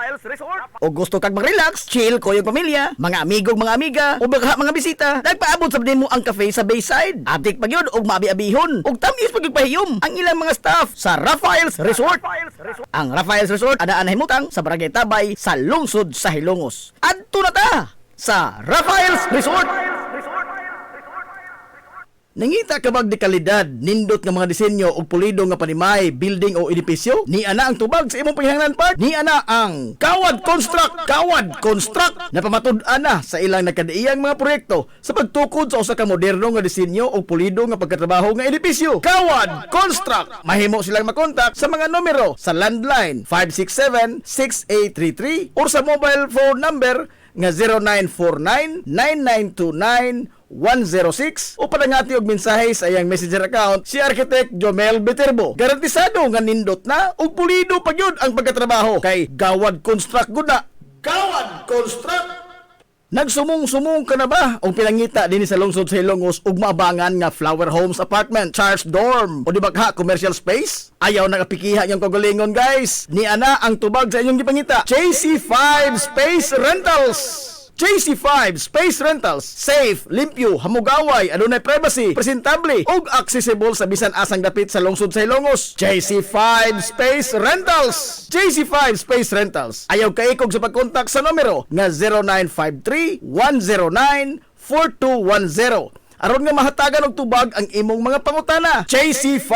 O gusto kag mag-relax, chill ko yung pamilya, mga amigo, mga amiga, o baka mga bisita, nagpaabot sa mo ang cafe sa Bayside. Atik pag yun og maabi-abihon ug tamis pagpahiyom ang ilang mga staff sa Rafael's Resort. Ang Rafael's Resort adaan himutang sa Barangay Tabay sa lungsod sa Hilongos. Adto na ta sa Rafael's Resort. Nangita ka bang di kalidad, nindot nga mga disenyo o pulido nga panimay, building o edipisyo? Ni ana ang tubag sa imong panginahanglan part? Ni ana ang Kawad Construct! Kawad Construct! Napamatud-an na sa ilang nagkadaiyang mga proyekto sa pagtukod sa usa ka moderno nga disenyo o pulido nga pagkatrabaho nga edipisyo. Kawad Construct! Mahimo silang makontak sa mga numero sa landline 567-6833 or sa mobile phone number nga 0949-9929-106 o padangati og mensahe sa iyang messenger account si Architect Jomel Viterbo. Garantisado nga nindot na ug pulido pa gyud ang pagkatrabaho kay Gawad Construct gud na. Gawad Construct! Nagsumong-sumong ka na ba o pinangita din sa lungsod sa Ilongos ug maabangan nga Flower Homes Apartment, Charles Dorm o di ba ka commercial space? Ayaw nagapikiha yung kagalingon guys. Ni ana ang tubag sa inyong gipangita. JC5 Space Rentals. JC5 Space Rentals. Safe, limpyo, hamugaway, adunay privacy, presentable ug accessible sa bisan asang dapit sa lungsod sa Ilongos. JC5 Space Rentals. JC5 Space Rentals. Ayaw kaikog sa pagkontak sa numero nga 0953-109-4210. Aron nga mahatagan og tubag ang imong mga pangutana. JC5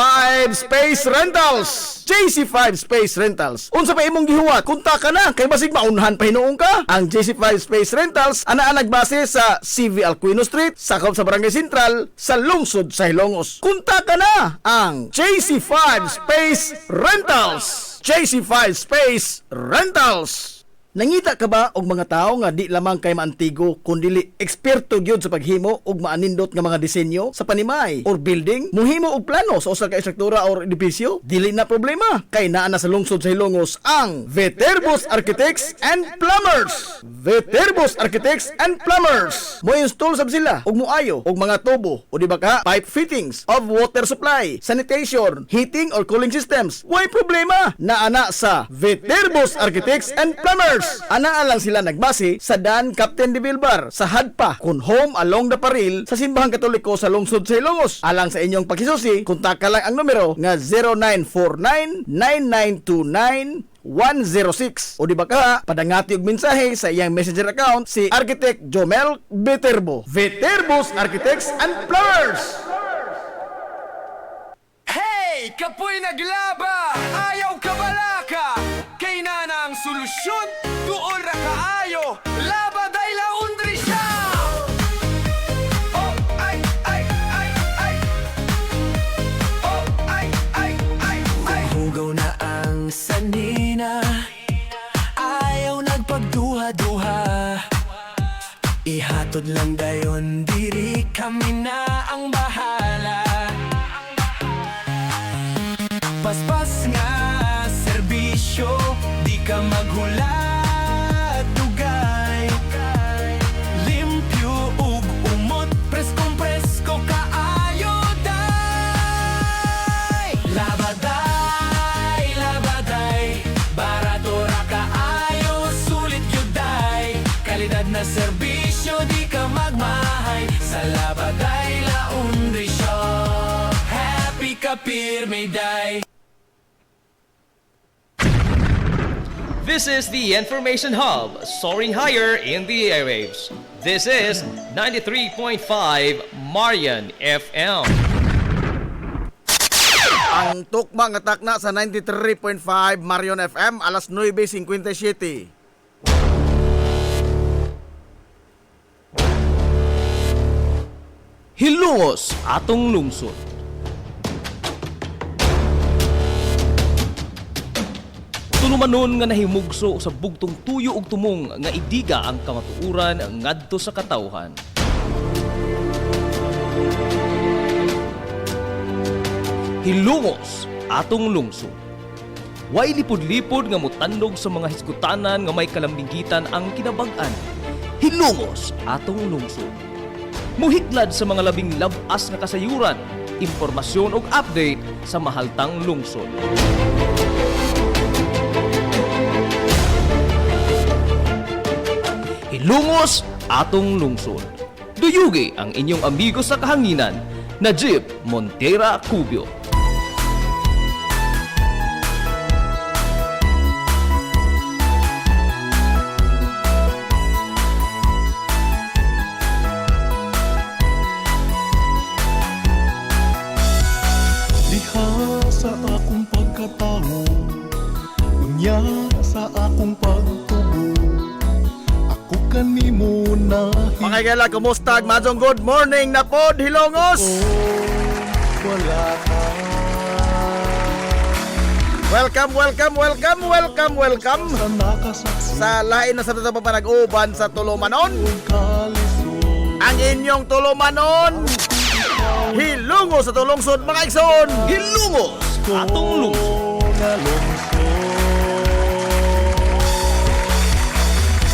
Space Rentals. JC5 Space Rentals. Unsa pa imong gihuwat? Kontak ka na kay basig maunhan pa hinuong ka. Ang JC5 Space Rentals ana nagbase sa CV Alcuino Street, sakop sa Barangay Sentral sa lungsod sa Ilongos. Kontak ka na ang JC5 Space Rentals. JC5 Space Rentals. Nangita ka ba og mga tao nga di lamang kay maantigo kundi eksperto gyud sa paghimo og maanindot nga mga disenyo sa panimay or building? Muhimo og plano sa usa ka estruktura or edipisyo? Dili na problema kay naa na sa lungsod sa Ilongos ang Viterbos Architects and Plumbers. Viterbos Architects and Plumbers. Mo install sab sila og moayo og mga tubo o di ba ka pipe fittings of water supply, sanitation, heating or cooling systems. Way problema naa na sa Viterbos Architects and Plumbers. Ana lang sila nagbase sa Dan Captain de Bilbar sa Hadpa kun home along the Paril sa Simbahang Katoliko sa lungsod sa Ilongos. Alang sa inyong pagkisusi, kontak lang ang numero nga 0949-9929-106 o di ba ka padangati og mensahe sa iyang messenger account si Architect Jomel Viterbo. Viterbos Architects and Plumbers. Hey! Kapoy naglaba! Ayaw ka balaka! Kay nanang solusyon, tuol ra kaayo! Laba day laundry siya! Oh, ay, ay, ay, ay! Oh, ay, ay, ay, ay! Hugaw na ang sanina, ayaw nagpagduha-duha. Ihatod lang dayon, diri kami na ang bahala. Paspas nga serbisyo, di ka maghulat dugay. Limpyo ug umot, preskong-presko kaayo day. Labaday, labaday, barato ra kaayo, sulit yun day. Kalidad na serbisyo, di ka magmahay sa Labaday Laundry Shop. Happy ka pirmi day. This is the Information Hub, soaring higher in the airwaves. This is 93.5 Marian FM. Ang tukma nga takna sa 93.5 Marion FM alas 9:57. Hilongos atong lungsod. Tunumanon nga nahimugso sa bugtong tuyo ug tumong nga idiga ang kamatuuran ngadto sa katawhan. Hilongos atong lungsod. Way lipod-lipod nga mutandog sa mga hisgutanan nga may kalambigitan ang kinabag-an. Hilongos atong lungsod. Muhiklad sa mga labing labas nga kasayuran, impormasyon ug update sa mahaltang lungsod. Hilongos atong lungsod. Duyugi ang inyong amigo sa kahanginan, Najib Montera Cubio. Mga igala, kumusta? Madong good morning na pod, Hilongos! Welcome sa lain na sa tatapang panag-uban sa Tulumanon. Ang inyong Tulumanon, Hilongos sa Tulungsod, mga igsoon. Hilungos atong lungsod.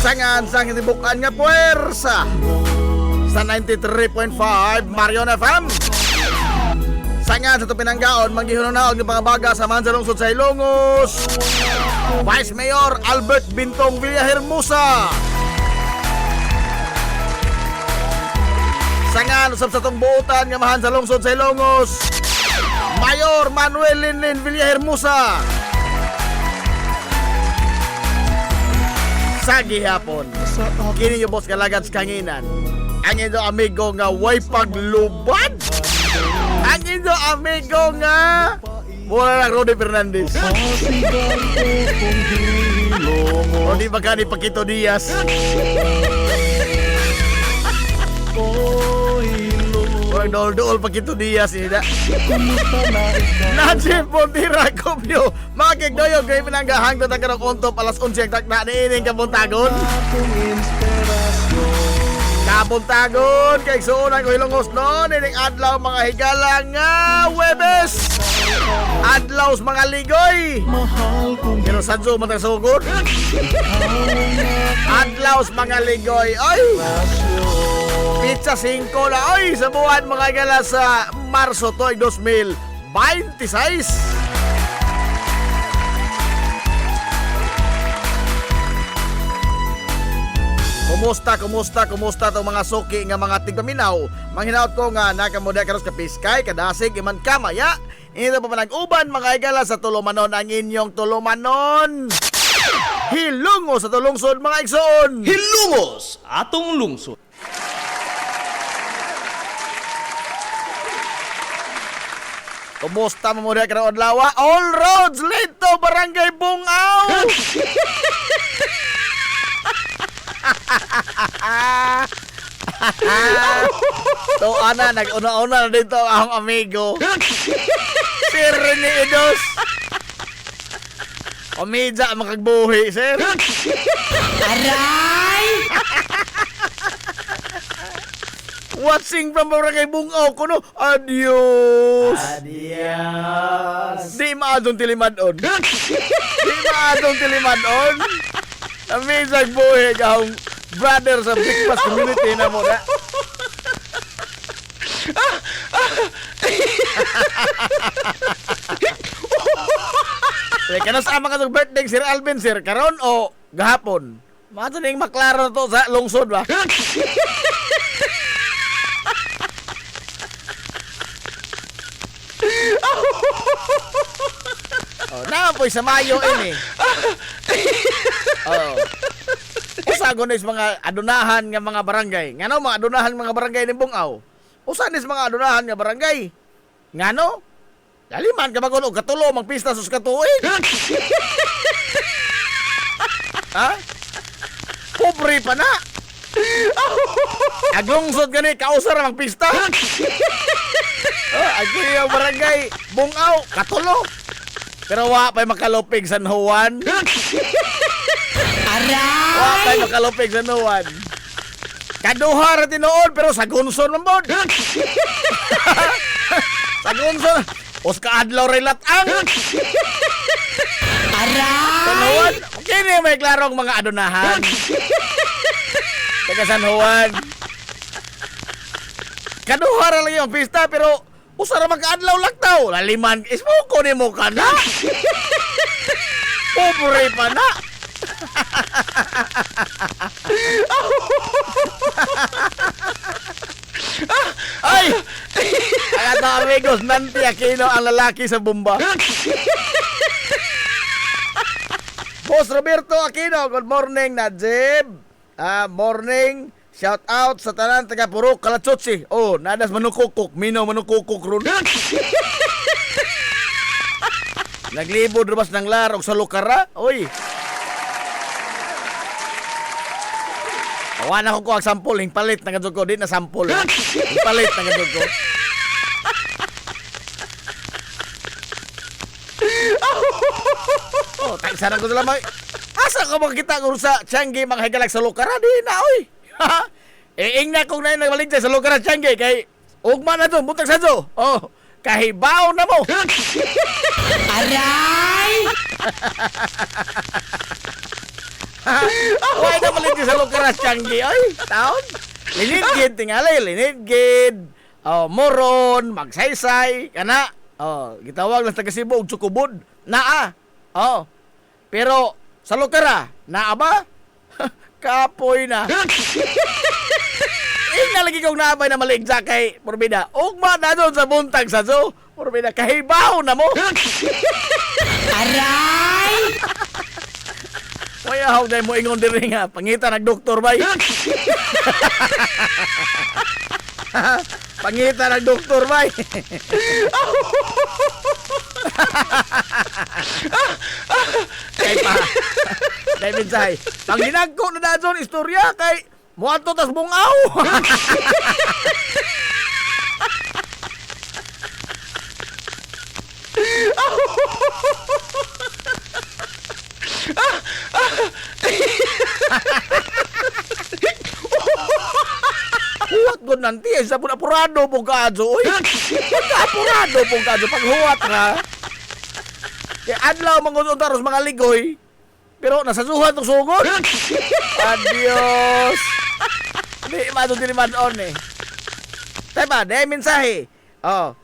Sangan sang tibukan nga puwersa sa 93.5 Marion FM. Sangan sa Tupinanggaon, manggihunaon ng pangabaga sa Mansa Lungsod sa Hilongos, Vice Mayor Albert Bintong Villahermosa. Sangan usab sa tong buotan nga mahan sa Lungsod sa Hilongos, Mayor Manuel Linlin Villahermosa. Sa gihapon, kini yung boss kalagad sa kanginan, ang inyong amigo nga way paglubad. Ang inyong amigo nga wala lang Rodi Fernandez. Rodi baka ni Paquito Diaz. Orang dool-dool Paquito Diaz ida. Najib Montira Kopyo, makikdoyo kay pinanggahang to tagarang untop alas 11 ang takna ni ining kabuntagon. Kabuntagon kay suunan ko Hilongos noon ining adlaw mga higala nga Huwebes. Adlaw sa mga ligoy. Pero sa Zoom ang sugod. Adlaw sa mga ligoy. Ay! Pizza 5 na oy sa buwan mga higala sa Marso toy 2026. Kumusta tong mga suki nga mga tigpaminaw? Manghinaot ko nga nakamuda karos ka piskay, kadasig iman kamaya. Ito pa manag-uban mga igala sa Tulumanon, ang inyong Tulumanon. Hilongos sa Tulungsod mga igsoon. Hilungos atong lungsod. Kumusta mo muna ka na odlawa? All roads lead to Barangay Bungaw. To ana nag-una-una na dito ang akong amigo. Si Rene Edos. Omidja makagbuhi, sir. Aray! Watching from Barangay Bungaw kuno. Adios. Di maadong tilimadon. Amazing buhay kahong brother sa Big Pass community na mo na. Kaya nasama ka sa birthday Sir Alvin sir, karon o gahapon? Mato ning maklaro to sa lungsod ba? Napoy sa Mayo ini. Usagon is mga adunahan nga mga barangay. Ngano mga adunahan mga barangay ni Bungaw? Usan is mga adunahan nga barangay? Ngano? Daliman ka bagon og katulo magpista sus katuig. Ha? Pobre pa na. Aglungsod gani kausar magpista. Agri yung barangay Bungaw katulo. Pero wa pa'y makalupig San Juan. Wa pa'y makalupig San Juan. Kaduha ra tinuod pero sa Gunson man bod. Sa Gunson, os kaadlaw ray latang. Tinuod, kini may klarong mga adunahan. Taga San Juan. Kaduha ra lang yung pista pero usara magkaadlaw laktaw. Laliman, ismuko ni mo ka na. Pobre pa na. Ay! Kaya ito amigos, Nanti Aquino ang lalaki sa bomba. Boss Roberto Aquino, good morning Najib. Morning. Shout out sa tanan taga Purok Kalatsotsi. Oh, nadas manukukuk, Mino manukukuk ron. Naglibod rubas ng larog sa Lukara. Oy. Wala ko ang sampol, yung palit na gadyo ko, di na sampol. Yung palit na gadyo ko. Oh, tagsaran ko sila asa ka makita ko sa Tiangge mga higalag sa Lukara, di na, oy. Iing na kung na yung nagbaligtay sa Lukara, Tiangge, kay ugma na to, butag sa to. Oh, kahibaw na mo. Aray! Why na baligtay sa Lukara, Tiangge, oy. Taon. Linidgid, tingali, linidgid. Oh, moron, magsaysay, kana. Oh, gitawag lang taga Cebu og tsukubod. Naa. Oh. Pero sa Lukara, naa ba? Kapoy na. Lagi kong naabay na maligja kay Porbida. Ugma na doon sa buntag sa zoo. Porbida, kahibaw na mo. Aray! Kaya how mo ingon diri nga. Pangita nagdoktor bay. Pangita nagdoktor bay. Kay pa. Kay Minsay. Pag ginagko na na doon istorya kay muadto tas bungaw. Huwat ko nanti ay sa apurado po kaadyo. Uy, apurado po kaadyo. Pag huwat ka, kaya adlaw mangununtaros mga ligoy, pero nasa suhat ng sugod. Adios. Hindi, madon din madon eh. Diba, dahil mensahe. Oh,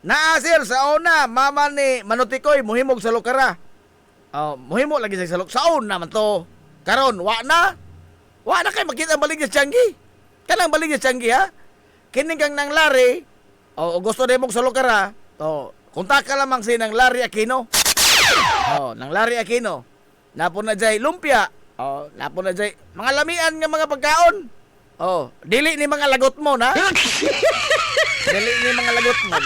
naasir sa una, mama ni Manutikoy, muhimog sa Lukara. Oh, muhimo lagi sa Lukara. Sa una man to. Karon, wa na kayo makita ang baligya Tiangge. Kanang baligya Tiangge, ha? Kining kang nang lari, o gusto din mong sa Lukara, o, kunta ka lamang si nang Larry Aquino. O, nang Larry Aquino. Napon na jay lumpia. O, napon na jay mga lamian nga mga pagkaon. O, dili ni mga lagot mo, na? Dili ni mga lagot mo.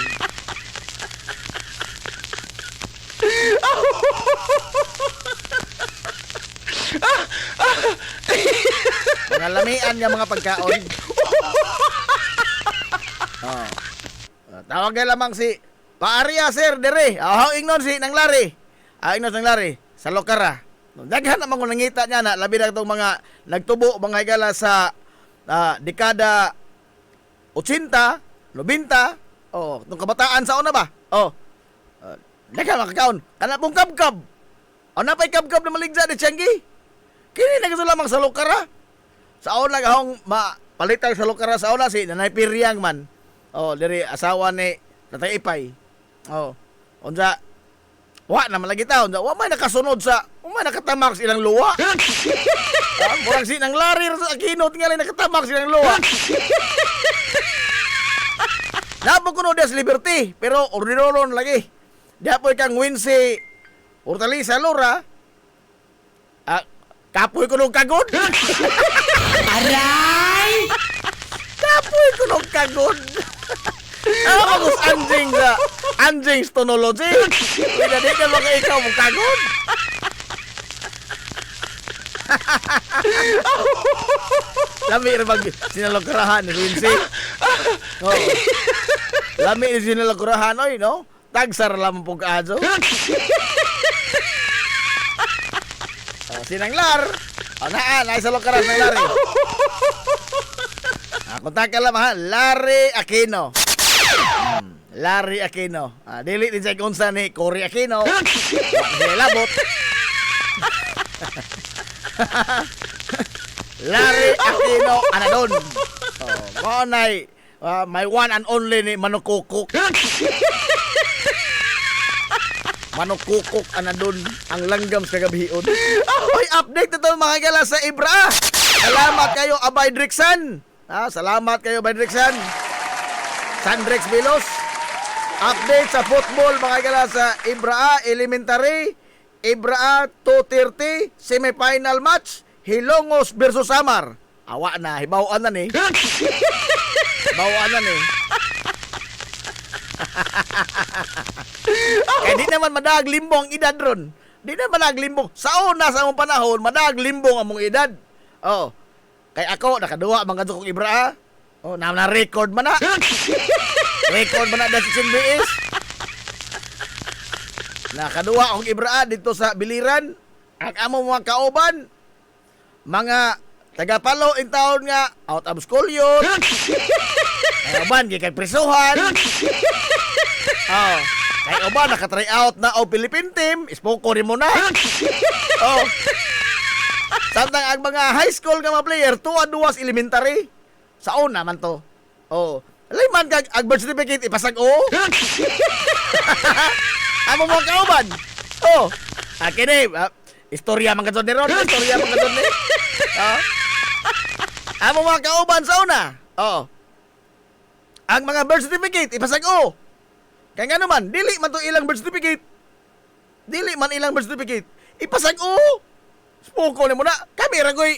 Mga lamian nga mga pagkaon. Oh. Tawag ka lamang si Paarya sir dire. Oh, ingnon si nang Lari. Ingnon nang Lari sa Lukara. Daghan namang nangita niya na labi na itong mga nagtubo mga higala sa dekada 80, 90. Oh, itong kabataan sa una ba? Oh. Daghan makakaon. Kana pong kabkab. O napay kabkab na maligja ni Tiangge. Kini na gusto lamang sa Lukara. Sa una gahong palitay sa Lukara sa una si Nanay Piryang man. Oh, diri asawa ni Tatay Ipay. Oh. Unsa wa na malagi ta, unsa wa may nakasunod sa, wa may nakatamak silang luwa. Murag si nang Lari sa Aquino tingali nakatamak silang luwa. Nabo kuno des Liberty, pero ordinoron lagi. Dapoy kang Wincy Hortalisa Lora. Kapoy ko nung kagod. Aray! Kapoy ko nung kagod. Ako anjing sa anjing stonology. Hindi di ka mga ikaw mong kagod. Lami rin mag sinalagkarahan ni Wincy. Oh. Lami rin sinalagkarahan, oy, no? Tagsar lamang po kaadyo. Sinang Lar. Naisa Lukara ng Lari. Kontak ka lang ha, Larry Aquino. Larry Aquino. Dili din sa kunsa ni Cory Aquino. Labot. Larry Aquino anadon. Monay my one and only ni Manukukuk. Manukukuk anadon ang langgam sa gabion. Oy, update na to mga gala sa Ibra. Salamat kayo Abay Drixan. Salamat kayo Abay Drixan. Sandrex Milos. Update sa football mga gala sa Ibra Elementary. Ibra 230 semifinal match. Hilongos versus Samar. Awa na, hibawan na ni. Hibawan na ni. Kaya di naman madag limbo ang edad ron. Di na managlimbong. Sa una sa among panahon, managlimbong among edad. Oh. Kay ako, nakaduwa, mga kong ibra. Oh, na-record man na. Record man na dahil sa CBS. Nakaduwa akong ibra dito sa Biliran. Ang among mga kauban, mga tagapalo in taon nga, out of school yun. Kay uban, kay prisuhan. Oh. Kay uban, nakatry out na o Philippine team. Ispoko rin mo na. Oh. Samtang ang mga high school nga mga player, tuwa-duwas elementary. Sa una man to. Oh. Alay man kag ang birth certificate ipasag-o. Amo mo kauban. Oh. Kini, istorya man kadto ni Ron, istorya man kadto ni. Oh. Amo mga kauban sa una. Oh. Ang mga birth certificate ipasag-o. Kaya nga naman, dili man to ilang birth certificate. Dili man ilang birth certificate. Ipasag-o. Spoko ni mo na. Kami ragoy.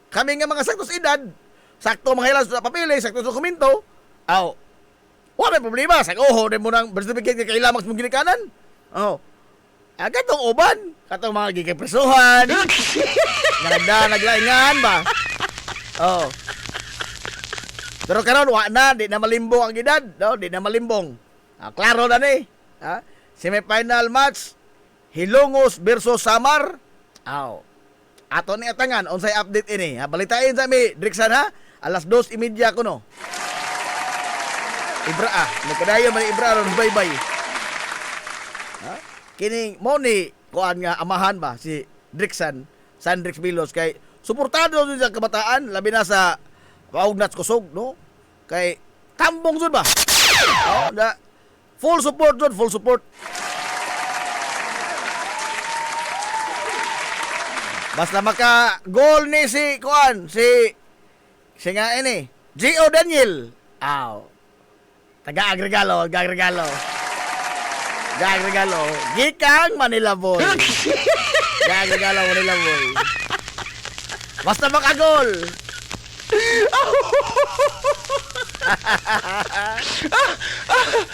Kami nga mga saktos edad. Sakto mga hilas sa papel, sakto sa dokumento. Aw. Wala problema. Sag-oho din mo ng birth certificate nga kailangan mong ginikanan. Oh. Katong uban. Katong mga gikipresuhan. Naglaingan ba? Oh. Pero karon wa na, di na malimbong ang edad. No? Di na malimbong. Klaro na ni. Semifinal match. Hilongos versus Samar. Aw. Ato ni atangan unsay update ini. Balitain sa mi Drixan ha. Alas 2:30 kuno. Ibra nagkadayon man Ibra ron bye-bye. Kining mo ni kuan nga amahan ba si Drixan Sandrix Milos kay suportado din sa kabataan labi na sa Paugnats Kusog no. Kay tambong jud ba. Oh, da full support jud, full support. Basta maka-goal ni si Kuan, si nga ini, Gio Daniel. Aw. Taga-agregalo. Gikang Manila Boy. Taga-agregalo Manila Boy. Basta maka-goal.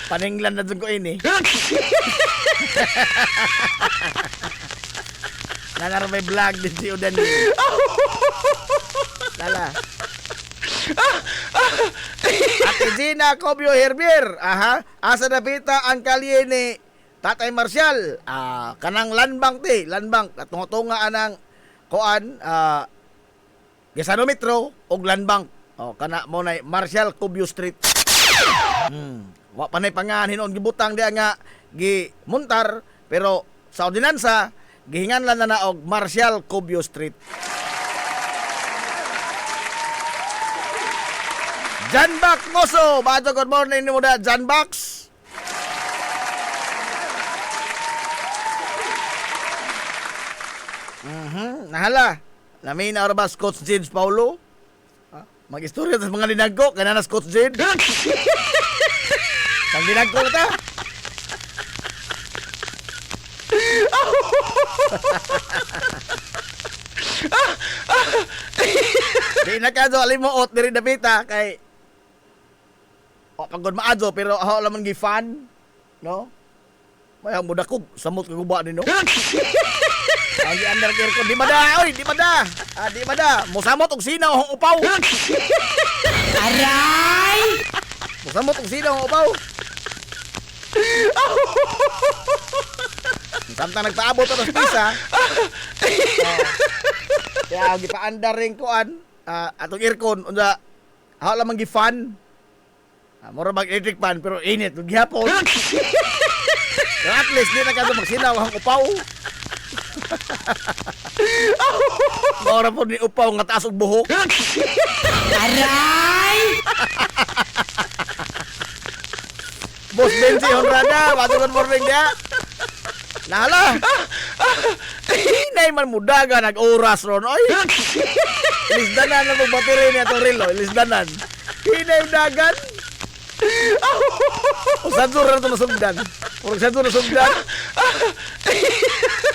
Paninglan na dun ko ini. Nanar may vlog din si Udan. Lala. Ate Gina Cobio Herbier. Aha. Asa napita ang kalye ni Tatay Marcial. Kanang landbank ti. Landbank. At tunga anang kuan. Gesano Metro. Og landbank. Kana mo na Marcial Cobio Street. Wa panay pangahan hinon gibutang diya nga gimuntar. Pero sa ordinansa gihingan lang na og Marcial Cobio Street. John Bax Moso, bato good morning ni mo da John Bax. Nahala. Lamin na ba Coach James Paulo? Mag-istorya sa mga linagko kana na Coach James. Ang linagko na ta. Di na kadto alimuot diri dapita kay pagod maadto pero ako lamang gi-fan no may mo dakog samot ko guba ni no ang gi-under ko di mada oy di mada mo samot og sinaw ang upaw aray mo samot og sinaw ang upaw samtang nagpaabot to sa pisa. Kaya gipaandar ring kuan atong aircon unsa ako lamang gi-fan. Mura mag electric fan pero init gihapon. Pero at least di na kadto magsinaw ang upaw. Mura po ni upaw nga taas og buhok. Aray! Boss Benji Honrada, good morning dia. Lala. Hinay man mudaga nag-oras ron. Oy. Lisdanan na pag battery niya itong relo. Lisdanan. Hinay dagan. Usadso na ito nasugdan. Kung usadso nasugdan.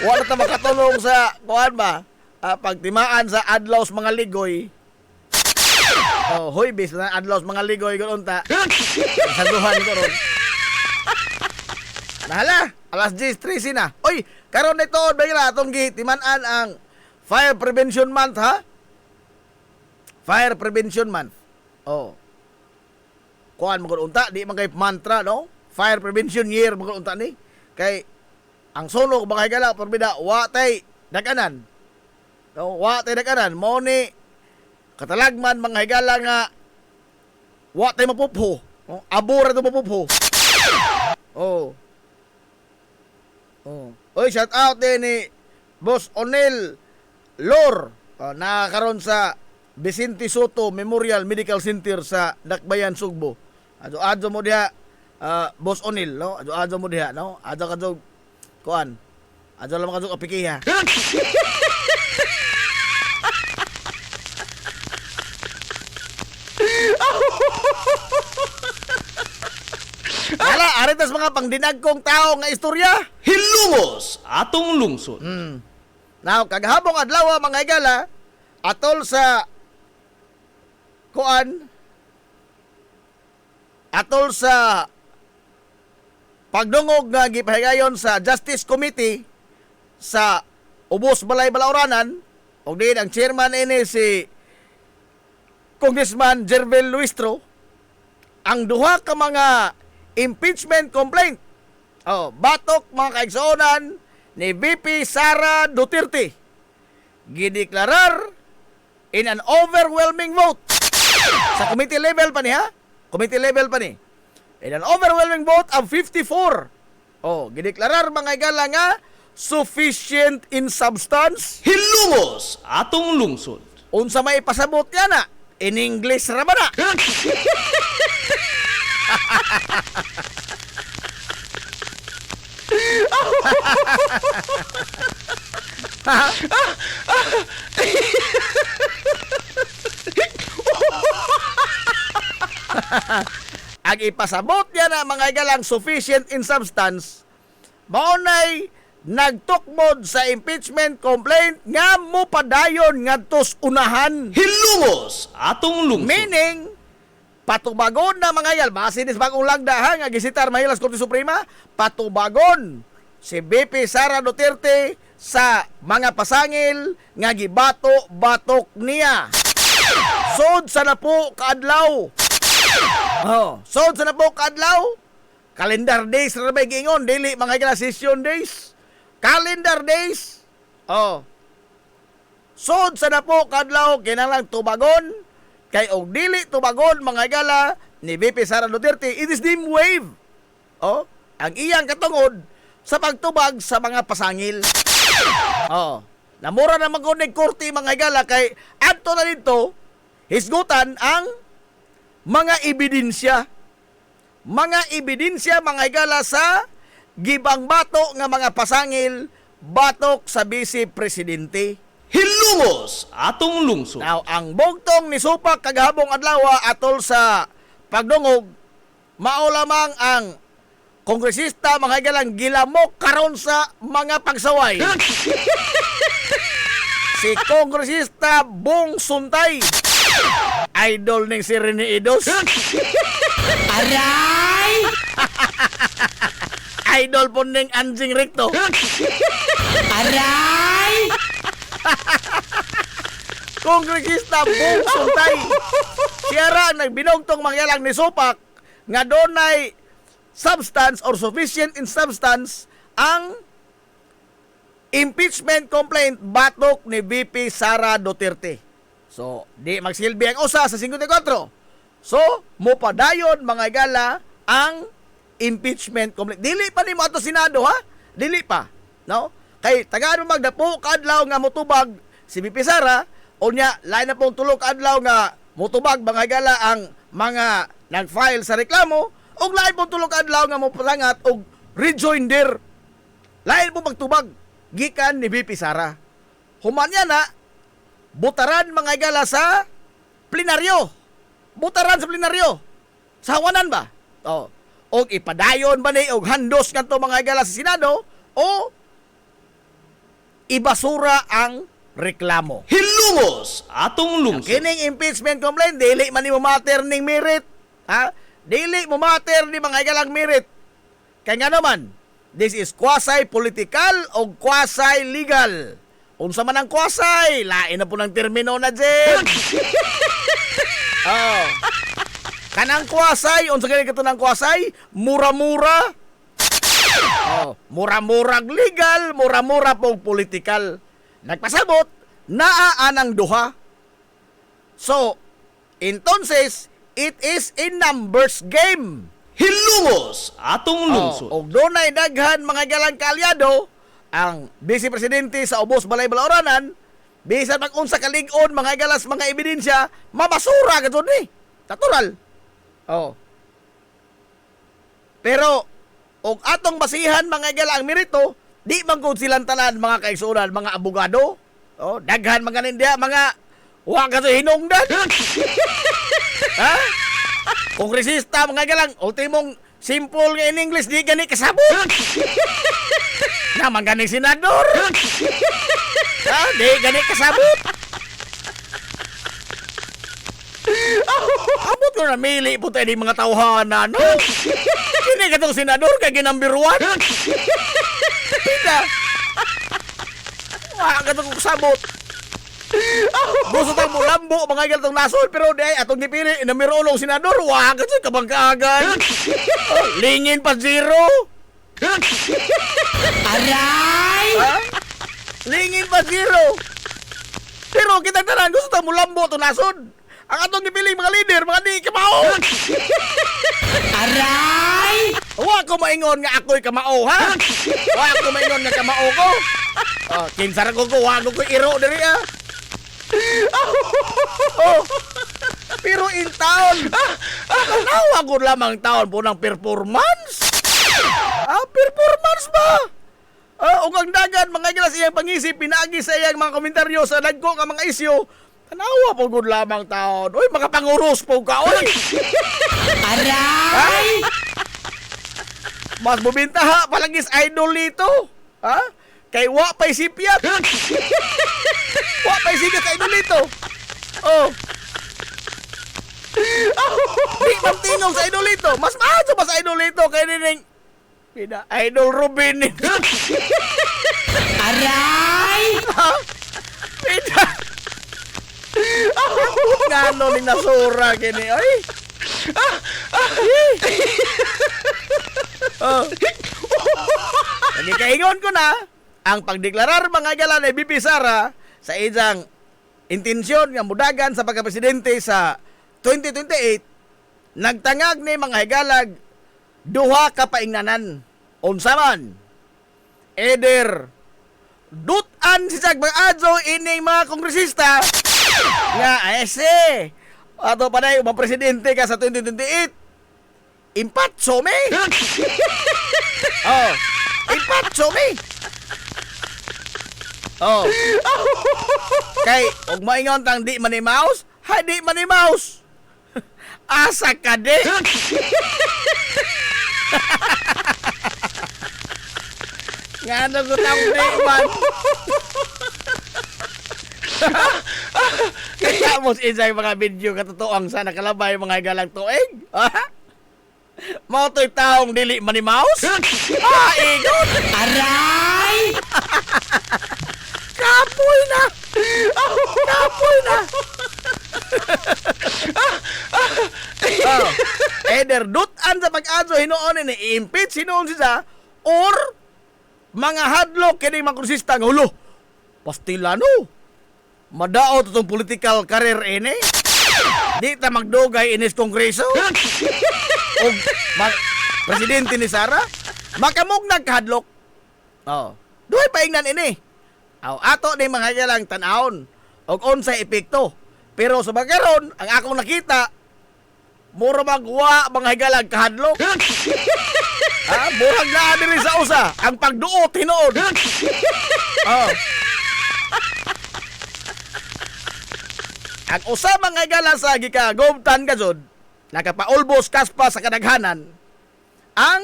Wala na makatulong sa kuhan ba? Pagtimaan sa adlaws mga ligoy. Hoy, bis na adlaws mga ligoy. Ganun ta. Saduhan ko ron. Nahala. Alas 10:13 na. Oy, Karon nito bagla atong gitiman-an ang Fire Prevention Month ha. Fire Prevention Month. Oh. Kuan mo unta di man kay mantra no. Fire Prevention Year mo unta ni. Kay ang sunog baka higala porbida wa tay daganan. No, wa tay daganan mo ni katalagman mga higala nga wa tay mapupho. No? Abura to mapupho. Oh. Oh. Oy, shout out din ni Boss Onel Lor na karon sa Vicente Soto Memorial Medical Center sa Dakbayan, Sugbo. Adto mo diha Boss Onel, no? Adto mo diha, no? Adto kadto kuan. Adto lang kadto apikiha. Ala, aritas mga pangdinagkong tao nga istorya. Hilungos atong lungsod. Now, kagahabong adlaw mga higala, atol sa kuan, atol sa pagdungog nga gipahigayon sa Justice Committee sa Ubos Balay Balauranan, o din ang chairman ini si Congressman Jervel Luistro, ang duha ka mga impeachment complaint batok mga kaigsuonan ni VP Sara Duterte gideklarar in an overwhelming vote sa committee level pa ni ha, committee level pa ni, in an overwhelming vote of 54 gideklarar mga igala nga sufficient in substance. Hilungos atong lungsod. Unsa may pasabot yan na in English ra ba na? Ang ipasabot niya na mga igalang sufficient in substance, maunay nagtukmod sa impeachment complaint nga mo padayon ngadtos unahan. Hilungos atong lungsod. Meaning, patubagon na mga yal, base nis bagong lagdahan nga gisitar mahilas Korte Suprema, patubagon si BP Sara Duterte sa mga pasangil nga gibato-batok niya. Sod sa na po kaadlaw. Sod sa na po kaadlaw. Calendar days ra bay gingon, dili mga igala session days. Calendar days. Sod sa na po kaadlaw kinahanglan tubagon. Kay og dili tubagon mga igala ni VP Sara Duterte, it is deemed waive. Ang iyang katungod sa pagtubag sa mga pasangil. Namura na magkunig korte mga igala kay adto na dito hisgutan ang mga ebidensya. Mga ebidensya mga igala sa gibang bato nga mga pasangil batok sa Vice Presidente. Hilungos atong lungsod. Now, ang bugtong ni Supak kagahabong adlaw atol sa pagdungog, mao lamang ang kongresista mga igalang gilamok karon sa mga pagsaway. Si kongresista Bong Suntay, idol ning si Rene Idos. Aray! Idol po ning Anjing Ricto. Aray! Kongresista Bong Suntay, siya ra ang nagbinugtong mangyalang ni Supak nga donay substance or sufficient in substance ang impeachment complaint batok ni VP Sara Duterte. So, di magsilbi ang usa sa 54. So, mupadayon mga igala ang impeachment complaint. Dili pa ni mo ato Senado ha? Dili pa. No? Kay tagano magdapo kadlaw nga motubag si VP Sara, unya lain na pong tulog kadlaw nga motubag mga igala ang mga nag-file sa reklamo, ug lain pong tulog adlaw nga mopasangat og rejoinder. Lain pong magtubag gikan ni VP Sara. Human niya na butaran mga igala sa plenaryo. Butaran sa plenaryo. Sa hawanan ba? Og ipadayon ba ni og handos kanto mga igala sa Senado o ibasura ang reklamo. Hilungos atong lungsod. Kining impeachment complaint dili man ni matter ning merit. Ha? Dili mo matter ni mga igalang merit. Kaya nga naman, This is quasi-political o quasi-legal. Unsa man ang quasi, lain na po ng termino na dyan. Oh. Kanang quasi, unsa gani kato ng quasi? Mura-mura. Oh, mura-murag legal, mura-mura po political. Nagpasabot, naaan duha. So, entonces, it is a numbers game. Hilungos atong lungsod. Og doon ay daghan mga galang kaalyado, ang Vice Presidente sa Ubos Balay Balaoranan, bisan mag-unsa kalig-on mga galas mga ebidensya, mabasura ka ni. Natural. Oh. Pero, og atong basihan mga galang merito, di man gud silang tanan mga kaigsunan, mga abogado. Oh, daghan mga nindiya, mga wa ka hinungdan. Ha? Kongresista mga galang, ultimong simple nga in English, di gani kasabot. Naman gani senador. Ha? Di gani kasabot. Abot ko na mili po tayo di mga tauhanan, no? Kini katong senador kay ginumber 1. Pita. Wa katong kasabot. Gusto tang mulambo mga galtong nasod pero di ay atong gipili numero 1 senador wa kasi kabangkagan. Oh, lingin pa 0. Aray! Ha? Lingin pa 0. Pero kita tanan gusto tang mulambo to nasod. Ang atong gipili mga leader mga di kamao. Aray! Wa ko maingon nga ako'y kamao ha. Wa ko maingon nga kamao ko. Oh, kinsara ko wa ko iro diri ah. Oh, pero in town, tanawa ko lamang taon po ng performance. Performance ba? O ang dagan, mga gilas iyang pangisip, pinagi sa iyang mga komentaryo sa nagko ka mga isyo, tanawa po gud lamang taon. Uy, mga panguros po ka, uy. Aray! Mas bubintaha, palagis idol nito. Ha? Kay wa pa'y sipyat. Wa pa'y sipyat sa idol nito. Oh. Di magtingog sa idol nito. Mas maaso pa sa idol nito. Kaya nining pina idol Rubin nito. Aray! Ha? Pina. Ngano ni nasura kini. Ay. Oh. Lagi kaingon ko na ang pagdeklarar mga galan ni BP Sara sa iyang intensyon nga mudagan sa pagkapresidente sa 2028 nagtangag ni mga higalag duha ka paingnanan. Unsa man? Either dutan si Jack Bang-adso ining mga kongresista nga ese ato pa na yung presidente ka sa 2028 impatso me. Oh, impatso me. Oh. Kay, og maingon tang di man ni mouse, ha di man ni mouse. Asa ka di? Ngano ko tang di man. Kaya mo sa mga video katotoang sa nakalabay mga galang tuig. Mao to'y taong dili man ni mouse? Igon! Aray! Kapoy na! Kapoy na! Oh, either dutan sa pag-adso hinuon ni i-impeach hinuon siya or mga hadlok kini mga konsista nga hulo. Pastilano. Madaot itong political career ini. Di ta magdugay inis kongreso. O presidente ni Sara makamog nagkahadlok. Oh, duhay paingnan ini. Ato ni mga galang tan-aon og unsay epekto. Pero sa bagaron, ang akong nakita, mura magwa mga higalang kahadlok. Murag na diri sa usa, ang pagduot hinuon. Oh. Ang usa mga higalang sa gikagobtan gazod, nakapaulbos kaspa sa kadaghanan, ang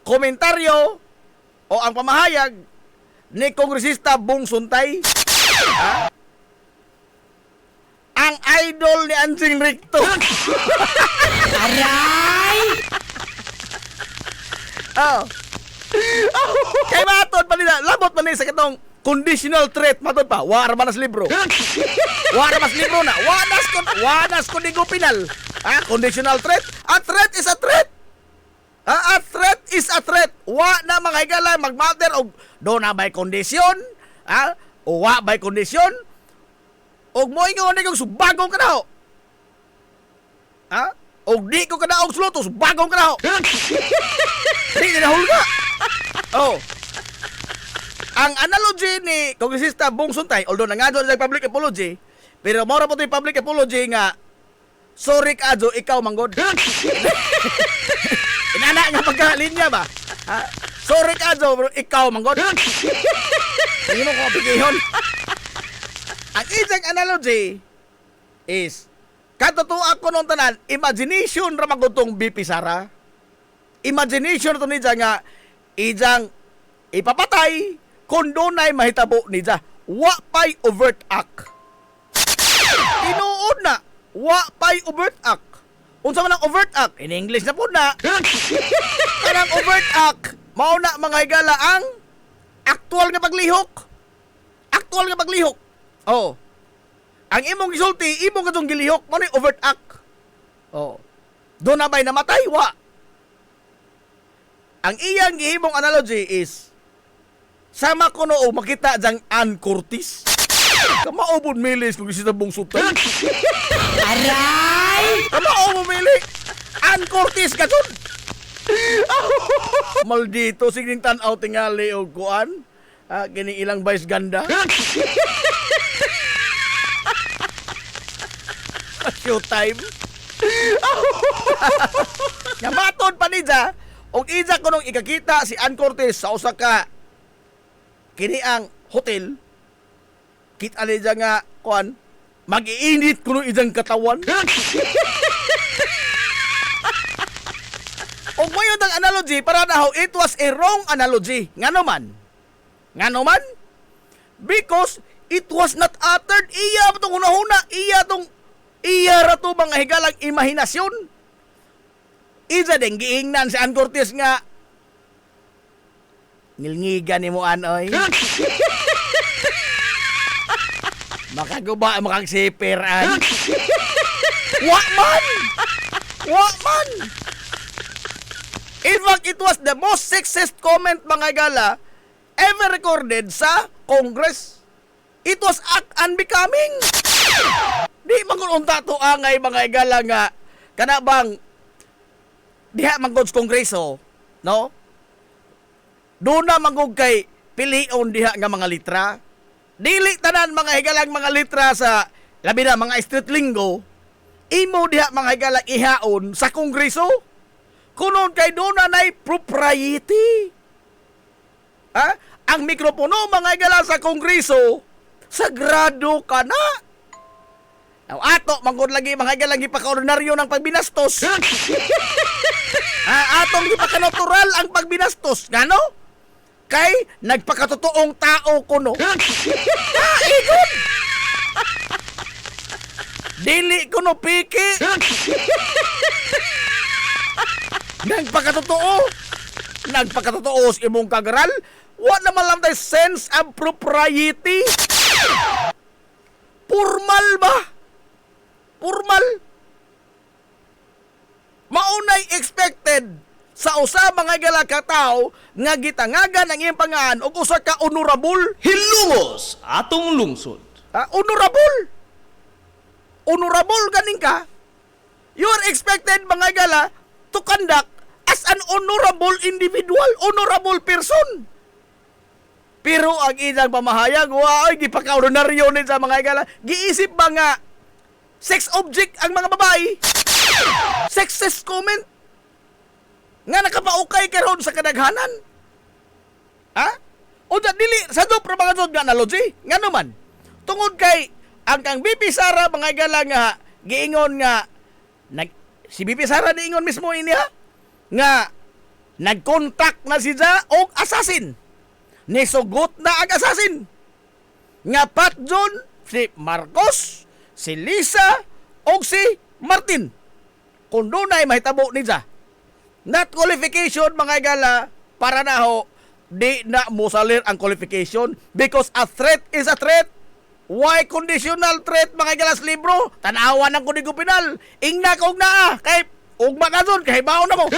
komentaryo o ang pamahayag ni Kongresista Bong Suntay, ang idol ni Anjing Ricto. Aray! Oh. Kay matod pa nila, labot pa nila sa katong conditional threat matod pa. Wara man nas libro. Wara mas libro na. Wanas ko digo penal. Conditional threat. A threat is a threat. A threat is a threat. Wa na mga higala mag-matter og do na bay kondisyon. O wa bay kondisyon. Og mo ingon ni kung subagong ka na ho. Og di ko ka na og sluto, subagong ka na ho. Di na hulga. Oh. Ang analogy ni Kongresista Bong Suntay, although nangadyo sa public apology, pero mora po ito yung public apology nga, sorry ka adyo, ikaw manggod. Inana nga pagkalinya ba? Sorry ka adyo, pero ikaw manggod. Hindi mo ko apigihon. Ang isang analogy is, katotoa ko nung tanan, imagination ramagod tong BP Sara. Imagination to niya nga, ijang ipapatay, kung doon ay mahitabo niya. Wa pa'y overt act. Tinuod na, wa pa'y overt act. Unsa man ang overt act? In English na po na. Kanang overt act, mauna mga higala ang actual nga paglihok. Actual nga paglihok. Oh. Ang imong gisulti, imong katong gilihok, mo ni overt act. Oh. Doon na ba'y namatay? Wa. Ang iyang gihimong analogy is, sama ko no o makita diyang Ann Curtis. Kamaobon milis kung isita Bong Suntay. Aray! Kamaobon mili. Ann Curtis ka dun. Maldito, signing tanaw tingali o kuan. Kini ilang vice ganda. Showtime. Yamatod pa ni dya. Og isa ko nung ikakita si Ann Curtis sa usa ka kini ang hotel, kita niya nga kuan, mag-iinit ko nung isang katawan. Og mayon ang analogy para na how it was a wrong analogy. Ngano man? Because it was not uttered. Iya tong hunahuna, iya ra to mga higalang imahinasyon. Isa din giingnan si Ann Curtis nga ngilngigan ni mo anoy. Makaguba makang sipiran. Wa man. In fact, it was the most sexist comment mga gala ever recorded sa Congress. It was act unbecoming. Di mangunta to angay mga gala nga kanabang diha manggod sa Kongreso, no? Doon na manggod kay pilion diha nga mga litra. Dili tanan mga higalang mga litra sa labi na mga street lingo. Imo diha mga higalang ihaon sa Kongreso. Kunon kay doon na nay propriety. Ang mikropono mga higalang sa Kongreso, sagrado ka na. Ato, manggod lagi mga higalang ipaka-ordinaryo ng pagbinastos. Atong ipaka-natural ang pagbinastos. Ngano? Kay nagpakatotoong tao ko no. Ikon! Dili ko no piki. Nagpakatotoo sa imong kagaral. Wa naman lang tayo sense of propriety. Formal ba? Formal. Maunay expected sa usa mga galakataw nga gitangagan ang iyang pangaan og usa ka honorable. Hilungos atong lungsod. Honorable ganing ka. You are expected mga gala to conduct as an honorable individual, honorable person. Pero ang ilang pamahayag, ay gipaka-ordinaryo ni sa mga gala. Giisip ba nga sex object ang mga babae? Sexist comment? Nga nakapaukay karon sa kadaghanan? O dili, sa dupro mga dod nga analogy? Nga naman, tungod kay, ang kang BP Sara mga gala nga, giingon nga, si BP Sara diingon mismo iniha, nga, nag-contact na siya og assassin. Nisugot na ang assassin. Nga Pat John, si Marcos, si Lisa, o si Martin. Kung doon ay mahitabo niya. Not qualification mga gala para na ho di na musalir ang qualification because a threat is a threat. Why conditional threat mga galas libro? Tanawa ng Kodigo Penal. Ingna kog naa kay ugma ka doon kay baon na mo.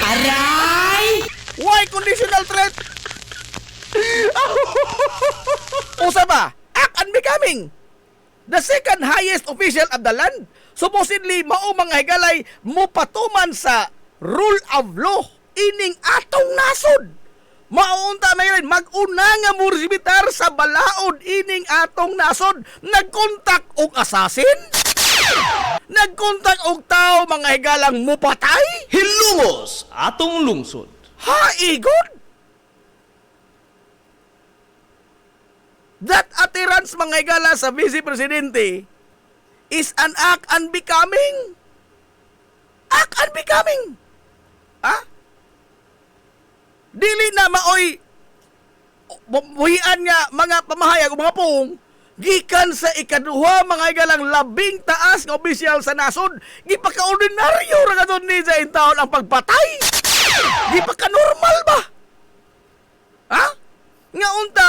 Aray! Why conditional threat? Usa ba? Act unbecoming. The second highest official of the land. Supposedly, mao mga higalay mo patuman sa rule of law ining atong nasod. Maunta na yun, mag-una nga mo resibitar sa balaod ining atong nasod. Nagkontak og assassin? Nagkontak og tao mga higalang mupatay? Hilungos atong lungsod. Haigon? That utterance mga higala sa Vice Presidente is an act unbecoming. Act unbecoming. Ha? Dili na maoy buhian nga mga pamahayag o mga pung gikan sa ikaduha mga higalang labing taas nga opisyal sa nasod. Gipaka-ordinaryo ra kadto ni sa taon ang pagpatay. Gipaka-normal ba? Ha? Nga unta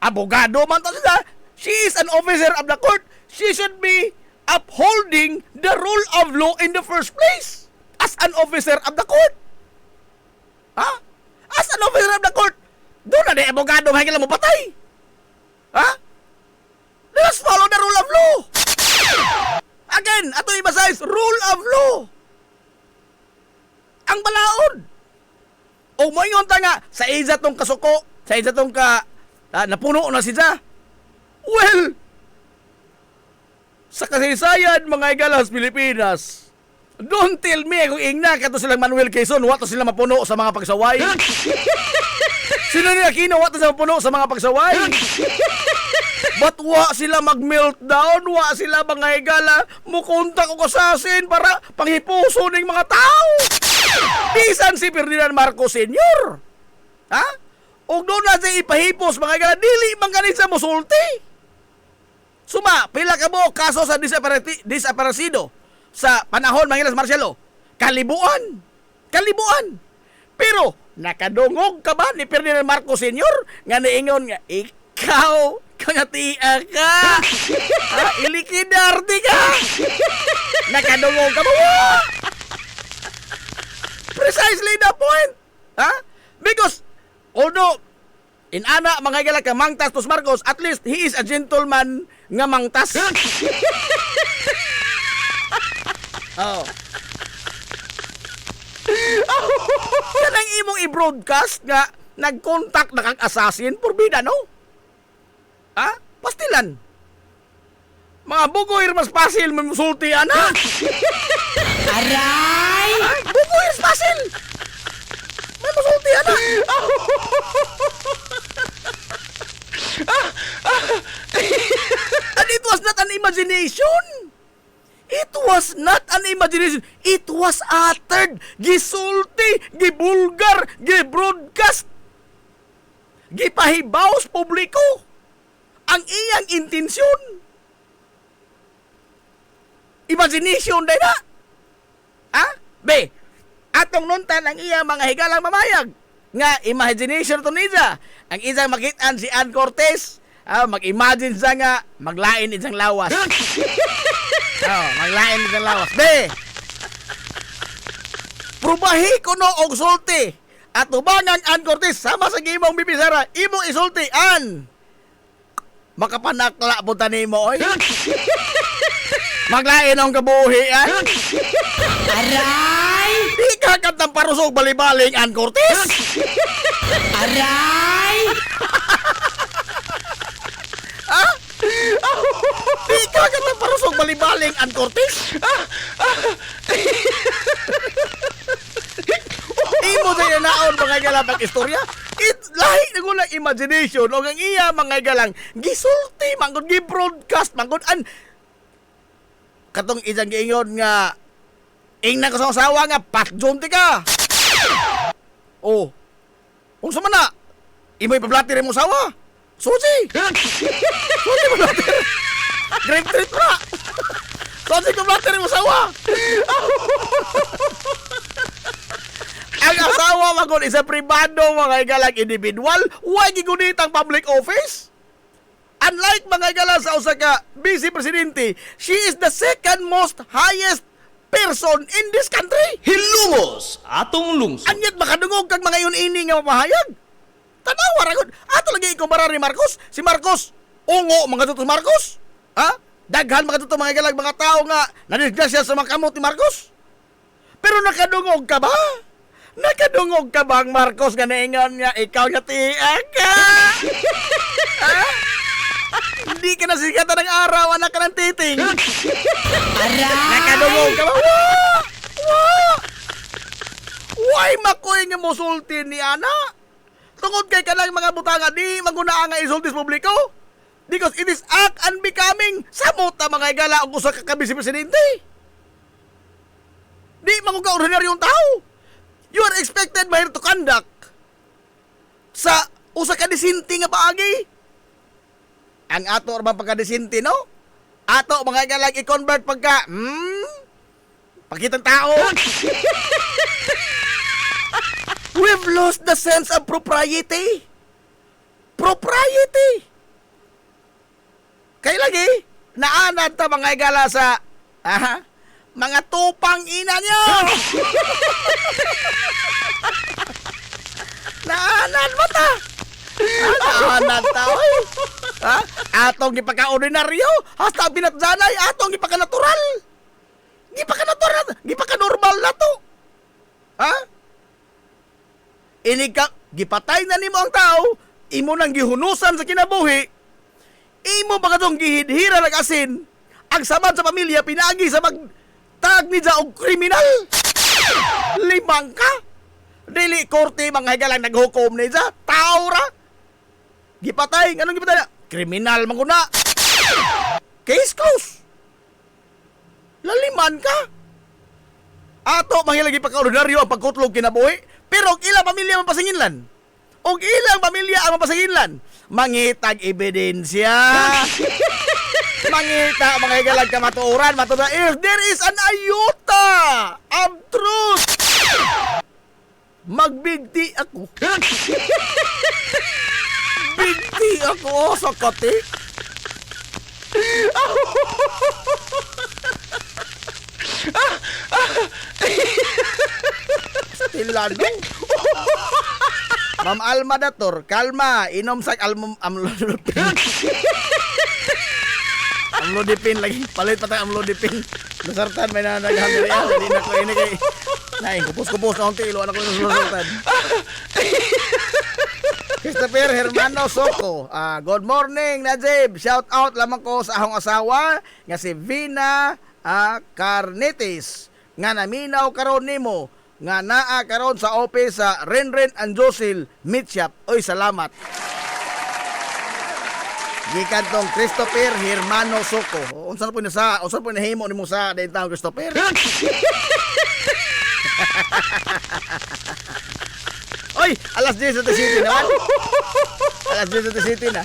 abogado man to siya. She is an officer of the court. She should be upholding the rule of law in the first place as an officer of the court. Ha? As an officer of the court, doon na di abogado mahigala mo patay. Ha? Let us follow the rule of law. Again, ato ibasay rule of law. Ang balaod. O moingon ta nga sa isa tong kasuko, sa isa tong napuno na siya. Well, sa kasaysayan mga igalas Pilipinas, don't tell me kung ingna kato silang Manuel Quezon, wato sila mapuno sa mga pagsaway. Sino nila Aquino, wato sila mapuno sa mga pagsaway. But wa sila mag-meltdown, wa sila mga igala, mukontak o kasasin para panghipuso ng mga tao. Bisan si Ferdinand Marcos Sr. Ha? O doon na siya ipahipos mga igala, dili man ganit sa musulti. Suma, pila ka mo kaso sa disaparecido sa panahon mga ilas Marcelo. Kalibuan. Kalibuan. Pero, nakadungog ka ba ni Ferdinand Marcos Sr. nga niingon nga, ikaw, kanatia ka. Ha? Ilikidarte ka. Nakadungog ka ba? Precisely the point. Ha? Because, although, inana mga igala ka mangtas tos Marcos, at least he is a gentleman nga mangtas. Oh. Kanang imong i-broadcast nga nag-contact na kang assassin, porbida, no? Ha? Pastilan. Mga bugoy mas pasil mamusulti, ana. Aray! Ay, bugoy mas pasil. Mamusulti, ana. And it was not an imagination. It was not an imagination. It was uttered, gisulti, gibulgar, gibroadcast, gipahibaw sa publiko ang iyang intensyon. Imagination din na. Ha? Be, atong nuntan ang iyang mga higalang mamayag. Nga, imagination to niya. Ang isang makitaan si Ann Cortez, mag-imagine siya nga, maglain isang lawas. Maglain isang lawas. Be, prubahi ko no og sulti. At ubangan Ann Cortez, sama sa gimong bibisara, imong isulti, Ann. Makapanakla po tani mo, oy. Maglain ang kabuhi, Ann. Aray! Di ka katang parusog balibaling, Ann Cortez. Aray! Ha? Di ka katang parusog balibaling, Ann Cortez. Imo sa naon mga galapang istorya. Lahi na gulang imagination o ang iya mga galang gisulti, manggod gi-broadcast, manggod an katong isang giingon nga ingna ko sa asawa nga patjonti ka. Oh. Kung sama na, imo ipablati rin mo asawa. Susi. Susi pablati. Grape trip na. Susi pablati rin mo asawa. Ang magod isa pribado mga igalang individual, why gigunitang public office? Unlike mga igala sa usa ka vice presidente, she is the second most highest person in this country. Hilungos atong lungsod. Anyat makadungog kag mga yun ini nga mamahayag. Tanawa ra gud. Ato lagi ikumpara ni Marcos. Si Marcos, ungo mga tuto Marcos. Ha? Daghan mga tuto mga igalang mga tao nga nadisgrasya sa mga kamot ni Marcos. Pero nakadungog ka ba? Nakadungog ka bang Marcos nga naingon nga ikaw nga tiag ka? Ha? Hindi ka nasigatan ng araw, anak ka ng titing. Nakadungog ka ba? Wah! Why makoy nga musulti ni Ana? Tungod kay kanang mga butanga di maguna nga isultis publiko? Because it is act unbecoming. Samot na mga igala ang usa ka kabisi presidente. Di maguga ordinaryong tao. You are expected by to conduct sa usa ka disinti nga paagi. Ang ato ba pagka-disinti, no? Ato mga igalang i-convert pagka, pakitang tao. We've lost the sense of propriety. Propriety. Kaya lagi, naanad ta mga igala sa, mga tupang ina nyo. Naanad mo ta. Naanad ta, oy. Ha? Atong gipaka-ordinaryo, hasta binatsanay, atong gipaka-natural. Gipaka-natural, gipaka-normal na to. Ha? Inig ka, gipatay na nimo ang tao, imo nang gihunusan sa kinabuhi, imo ba katong gihidhira ng asin, ang samad sa pamilya, pinagi sa magtag ni og kriminal. Limang ka. Dili korte mga higalang naghukom ni sa tao ra. Gipatay, anong gipatay na? Kriminal manguna. Case closed. Laliman ka. Ato mahilagi pagka-ordinaryo ang pagkutlog kinabuhi, pero og ilang pamilya mapasinginlan. Og ilang pamilya ang mapasinginlan. Mangitag ebidensya. Mangita mga higalang kamatuoran, matuda, if there is an ayuta of truth, magbigti ako. Bigti ako sa kati. Stilano. Ma'am Alma Dator, kalma, inom sa amlodipin. Amlodipin lagi, palit pa tayo amlodipin. Nasartan may nanaghamili yan, hindi na ko ini kay naing kupos-kupos na unti, iluan ako yung nasartan. Christopher Hermano Soco, good morning Najib, shout out lamang ko sa akong asawa nga si Vina Carnetis nga naminaw karon nimo nga naa karon sa office sa Renren and Josil Meat Shop. Oy, salamat. Gikan tong Christopher Hermano Soco. Unsa na po nahimo nimo sa daytang Christopher? Oy, alas 10 sa City naman. Alas 10 sa City na.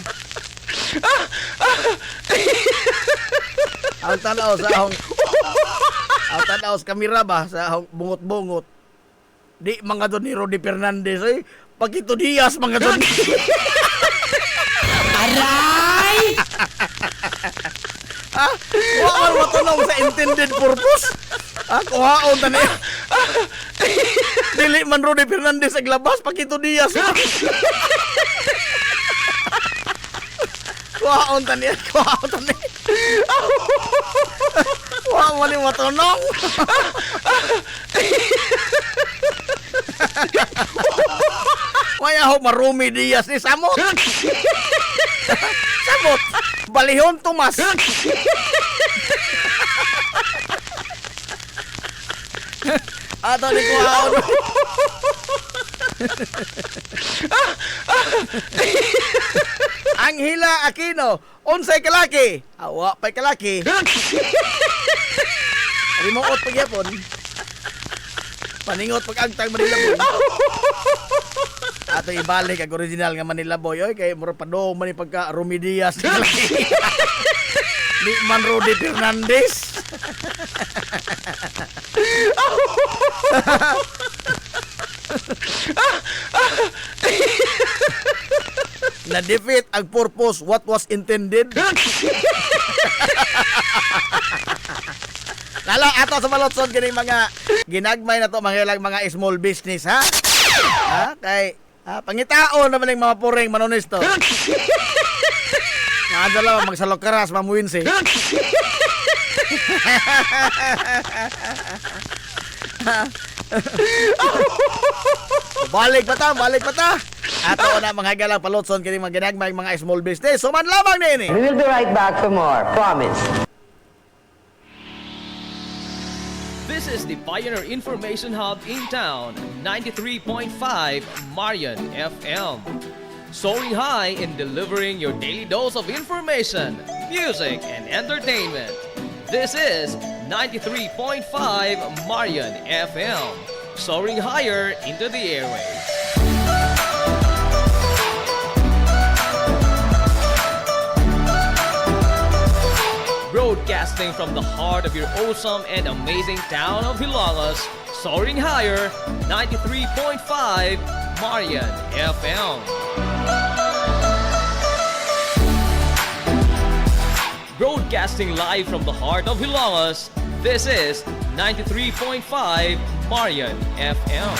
Ang tanaw sa akong sa kamera ba sa akong bungot-bungot. Di mga doon ni Rodi Fernandez eh. Pagito Diaz mga doon. Aray! Kuhaan mo tanong sa intended purpose. Kuhaan ta niya. Dili man Rodi Fernandez sa glabas, Pagito Diaz. Kuhaan ta niya. Kuhaan mo ni matanong. Maya ho Marumi Diaz ni Samot. Samot. Balihon Tomas. Ato ni kuhaon. Anghela Aquino, unsay kalaki? Awa pa'y kalaki. Rimuot pagyapon. Paningot pag-agtang Manila Boy. Ato ibalik ang original nga Manila Boy. Oy, kay mura padong man pagka Rumi Diaz. Di man Rodi Fernandez. Na-defeat ang purpose what was intended. Lalo ato sa malotson kini mga ginagmay na to mga small business ha. Ha kay pangitaon naman ng mga puring manonesto. Nga dala magsalokaras mamuwinsi. Balik pa ta. Ato na mga galang palotson kini mga ginagmay mga small business. Suman lamang nini. We will be right back for more. Promise. This is the Pioneer Information Hub in town, 93.5 Marian FM. Soaring high in delivering your daily dose of information, music, and entertainment. This is 93.5 Marian FM. Soaring higher into the airwaves. Broadcasting from the heart of your awesome and amazing town of Hilangas, soaring higher, 93.5 Marian FM. Broadcasting live from the heart of Hilangas, this is 93.5 Marian FM.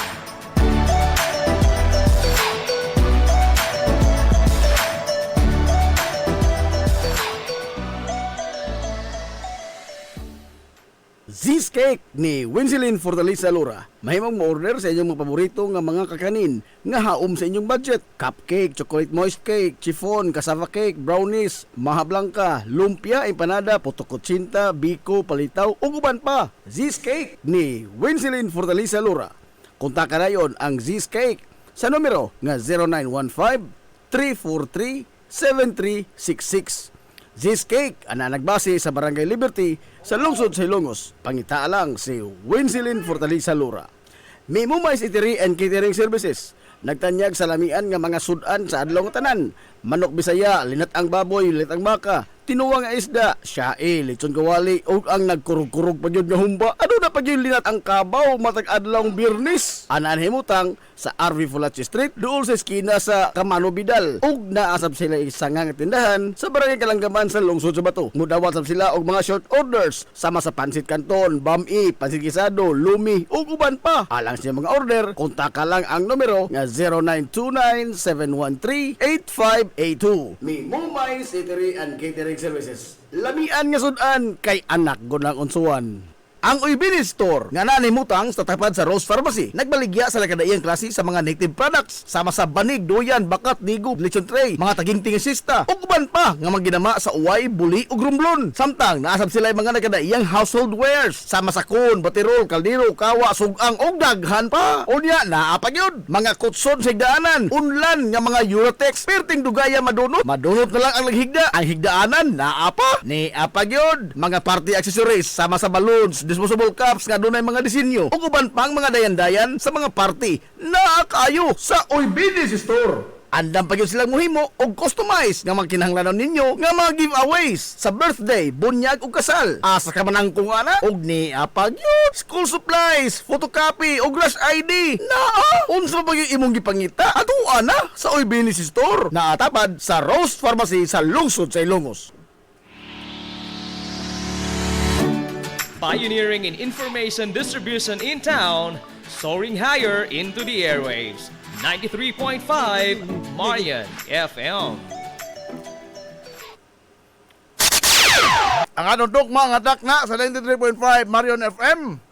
Cheesecake ni Winsilin Fortaleza Lura. Mahimong mo-order sa inyong mga paborito nga mga kakanin nga haom sa inyong budget. Cupcake, chocolate moist cake, chiffon, cassava cake, brownies, maha blanca, lumpia, empanada, potokotsinta, biko, palitaw, ug uban pa. Cheesecake ni Winsilin Fortaleza Lura. Kontakan na yon ang Cheesecake sa numero nga 0915-343-7366. Cheesecake ana nagbase sa Barangay Liberty sa lungsod sa Ilongos. Pangitaa lang si Winsilin Fortaleza Lura. May Mumais Eatery and Catering Services. Nagtanyag sa lamian nga mga sudan sa adlaw nga tanan. Manok Bisaya, linat ang baboy, linat ang baka, tinuwang nga isda, siyae, lechon kawali, ug ang nagkurug-kurug pa gyud nga humba. Ano na pa gyud linat ang kabaw matag adlawng Biyernes. Anan himutang sa RV Fulachi Street duol sa eskina sa Camano Vidal. Ug naasab sila isang nga tindahan sa Barangay Kalanggaman sa lungsod sa Bato. Mudawat sab sila og mga short orders sama sa pansit canton, bami, pansit gisado, lumi ug uban pa. Alang sa mga order, kontaka lang ang numero nga 0929-713-8582. Mi Mumais Eatery and Catering Services. Lamian nga sudan kay anak gunang unsuan. Ang Uybini Store nga nanimutang sa tapat sa Rose Pharmacy nagbaligya sa lakadaiyang klase sa mga native products sama sa banig, duyan, bakat, nigo, lechon tray, mga taginting sista ug uban pa nga maginama sa uway, buli ug rumblon. Samtang naasab sila mga nakadaiyang household wares sama sa kun, batirol, kaldero, kawa, sugang ug daghan pa. Unya naa pa gyud mga kutson sa higdaanan, unlan nga mga Eurotex, perting dugaya madunot na lang ang naghigda. Ang higdaanan naa pa ni apa gyud mga party accessories sama sa balloons, disposable cups nga dunay mga disenyo ug uban pang mga dayan-dayan sa mga party na kayo sa Uybini Store. Andam pa gyud silang mohimo og customize nga magkinahanglanon ninyo nga mga giveaways sa birthday, bunyag ug kasal. Asa ka man ang kung ana og ni apa gyud school supplies, photocopy ug rush ID. Naa unsa pa gyud imong gipangita? Aduan na sa Uybini Store. Naatapad sa Rose Pharmacy sa lungsod sa Ilongos. Pioneering in information distribution in town, soaring higher into the airwaves. 93.5 Marian FM. Ang anong dukma nga dakna sa 93.5 Marion FM.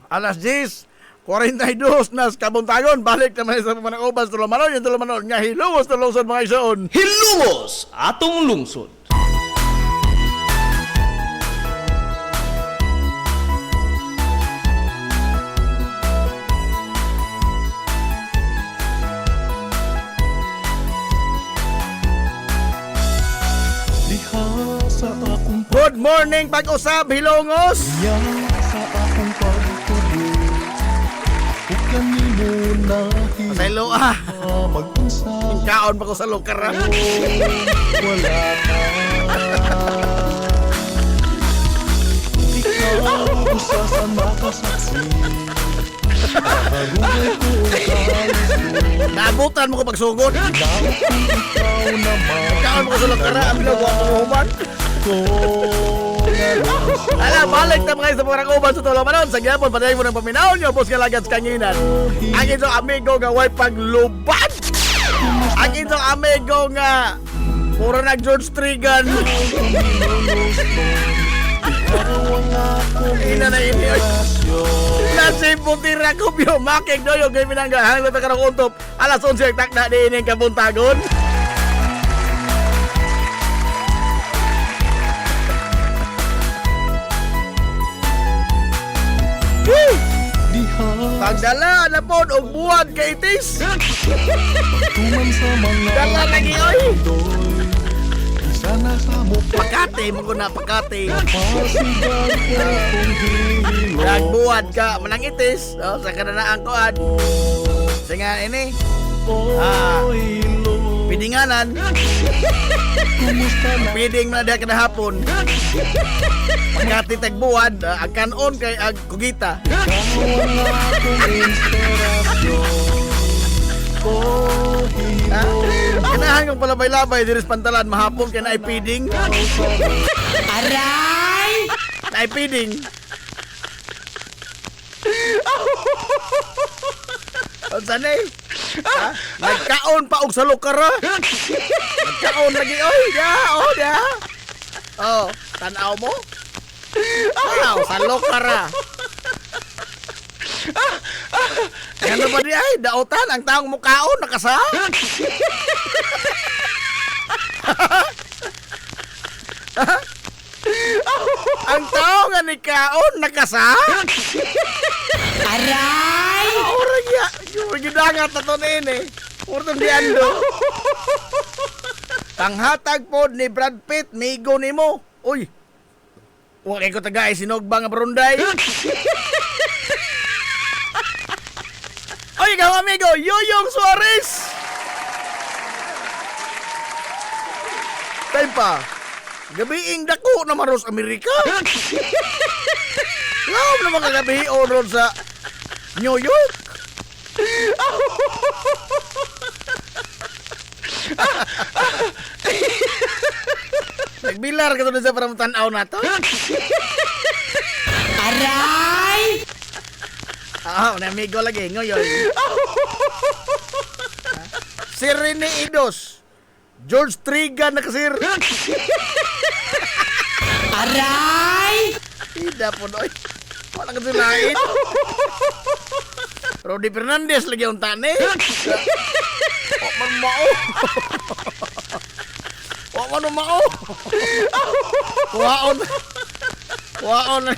Alas 10:42 na sa kabuntagon. Balik naman sa Manang-Uban, Tulumanon. Yung Tulumanon nga hilungos na lungsod mga isoon. Hilungos atong lungsod. Good morning, pag-usab, Hilongos! Pasaylo Yung kaon pa ko sa lugar ha. Butan mo ko pagsugod. Kaon mo ko sa lakara, ang bilaw ko human. Ala, balik na mga sa mga uban sa Tolomanon. Sa gyapon, patayin mo ng paminaw nyo, boss kalagats kanginan. Ang inyong amigo nga way paglubad. Ang inyong amigo nga puro nag George Trigan. Ina na ini. Nasi putih rakubyo makik doyo gay minangga hang lata karong untop. Alas 11 takda di ini kabuntagon. Pagdala na po og buwan kay itis. Dala lagi oy. Pakate mo ko na pakate. Nagbuwan ka manang itis, oh, sa kananaan ko ad. Singa ini. Pidinganan. Piding na diha kada hapon. Pagkati tagbuwan, ang kanon kay ag kugita. Kanahan kong palabay-labay diris pantalan mahapon kay naay piding. Aray! Naay piding. Unsan eh? Nagkaon pa og sa lukara. Nagkaon lagi oy, ya, oh ya. Oh, tanaw mo? Wow, sa lukara. Ano ba di ay dautan ang taong mukaon nakasa? Ang tao nga ni kaon nakasa? Aray! Orang ya, yung gidangat na to nene. Urtong di ando. Panghatag po ni Brad Pitt, migo ni mo. Uy, huwag ko tagay sinogba nga barunday. Oy, ikaw amigo, Yoyong Suarez! Time pa, gabiing dako na maros Amerika. Laom naman kagabi oron sa New York. Nagbilar ka to sa parang tanaw na to. Aray! Na amigo lagi ngayon. Si Rene Idos, George Trigan na kasir. Aray! Tidak po doy. Wala ka sulain. Rodi Fernandez lagi ang tani. O man mao. O man mao. Kuwaon. Kuwaon.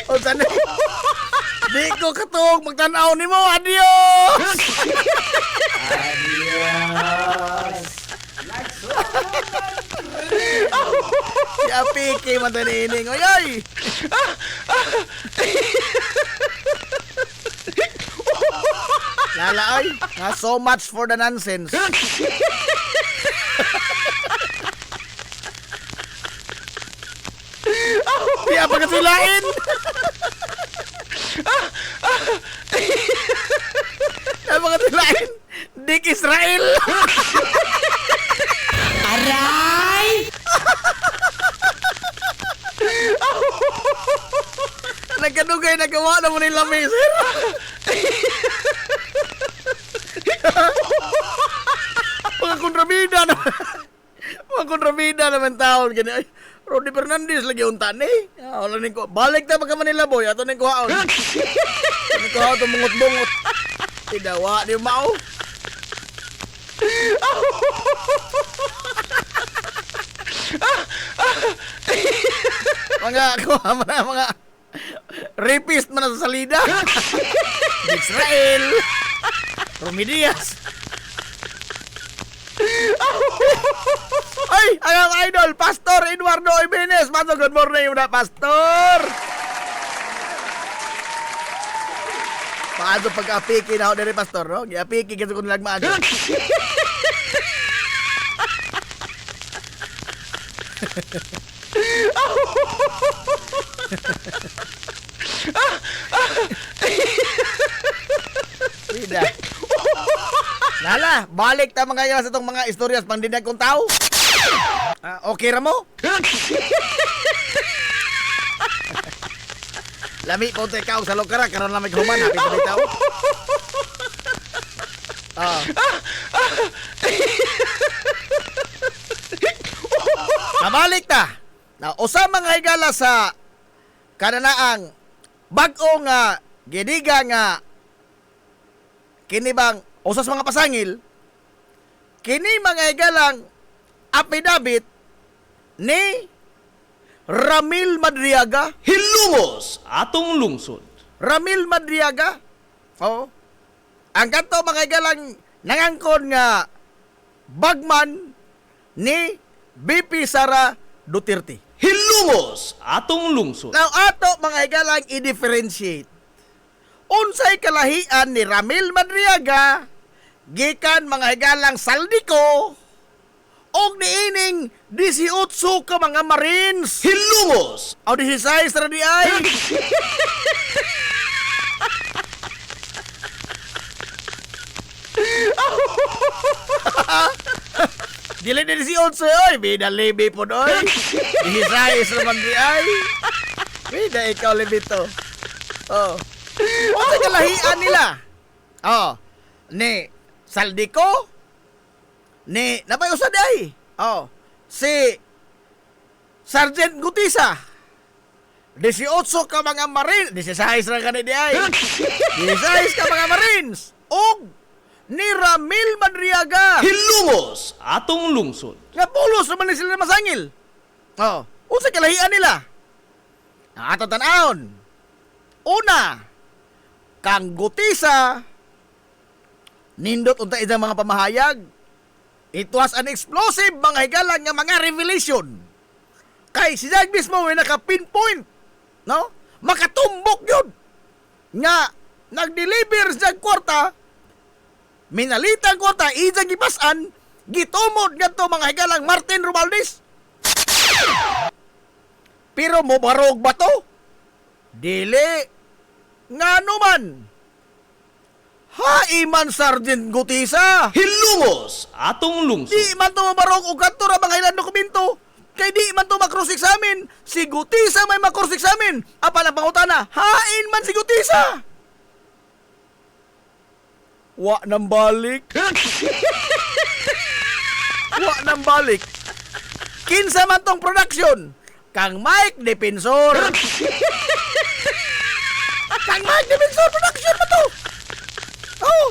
O sana. Di ko katog magtanaw ni mo. Adios! Adios! Si Piki man tanining. Oy, oy! Lala, oy. So much for the nonsense. Kaya pa kasilain. Kaya pa kasilain. Dick Israel. Aray! Nagkadugay na gawa na mo nila, miser. Mga kontrabida naman. Mga kontrabida naman taon. Ay, Rodi Fernandez lagi unta ni. Balik na pagka Manila boy. Ato ning kuhaon. Ato ning kuhaon itong bungot-bungot. Tidawa di mao. Mga kuha mo na mga rapist man sa salida. Israel. Romy Diaz. Ay, ang idol, Pastor Eduardo Ibanez. Pastor, good morning na, Pastor. Paano pag-apiki na ako dari, Pastor, no? Gi-apiki kasi kung nilagmaan. Ida. Lala, balik ta mga sa itong mga istoryas pang dinag kong tao. Okay ra mo? Lami po tayo ikaw sa lokara, karon lang may human, happy pa bitaw. Nabalik ta. Na usa mga higala sa kananaang bag-o nga gidiga nga kini bang usas mga pasangil kini mga higalang affidavit ni Ramil Madriaga. Hilungos atong lungsod. Ramil Madriaga. Oo. Ang kanto mga higalang nangangkon nga bagman ni BP Sara Duterte. Hilungos atong lungsod. Now ato mga higalang i-differentiate. Unsay kalahian ni Ramil Madriaga gikan mga higalang Saldiko og niining 18 ka mga Marines. Hilungos. O 16 ra di ay. Dili na 18 oy, bida libi po doy. 16 naman di ay. Bida ikaw libi to. Oh. O sa kalahian nila. Oh. Ni Saldico. Ni napay usad ay. Oh. Si Sergeant Gutisa. 18 ka mga Marines. 16 ra ka di ay. 16 ka mga Marines. Og ni Ramil Madriaga. Hilungos atong lungsod. Nga pulos naman ni sila na masangil. Oh, unsa kalahian nila? Ang ato tan-aon. Una, kang Gutisa nindot unta idang mga pamahayag. It was an explosive mga higalang nga mga revelation. Kay si Jag mismo ay naka-pinpoint, no? Makatumbok yun. Nga nag-deliver sa kwarta, minalitang kwarta, ijang gipasan, gitumod nga to mga higalang Martin Romualdez. Pero mobarog ba to? Dili. Nga naman. Haiman Sergeant Gutisa. Hilungos atong lungsod. Di man to mabarog o kanto ra mga ilang dokumento. Kay di man to makrus-examine. Si Gutisa may makrus-examine. Apa lang pangutana, hain man si Gutisa. Wa nang balik. Wa nang balik. Kinsa man tong production? Kang Mike Defensor. Kang Mike Defensor production mo to. Oh.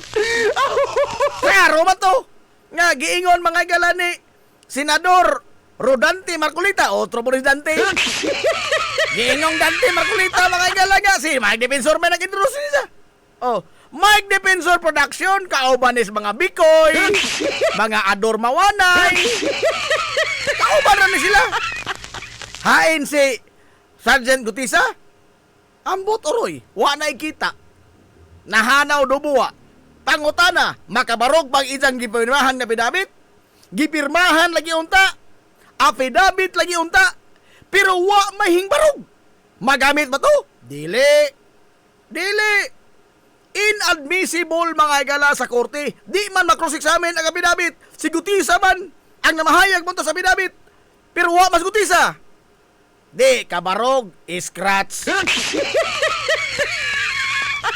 Klaro man to. Nga giingon mga gala ni Senador Rodante Marcolita, otro presidente. Giingong Dante Marcolita mga gala nga si Mike Defensor may nag-introduce niya. Oh, Mike Defensor Production, kauban is mga Bikoy, mga Ador Mawanay. Kauban na ni sila. Hain si Sergeant Gutisa. Ambot oroy, wa na ikita. Nahanaw dubuwa. Pangutana, makabarog pag ijang gipirmahan nga pidabit. Gipirmahan lagi unta. Affidavit lagi unta. Pero wa mahing barog. Magamit ba to? Dili. Dili. Inadmissible mga higala sa korte. Di man makross-examine ang abidabit. Si Gutisa man ang namahayag mo sa abidabit. Pero wa mas Gutisa. Di, kabarog, scratch.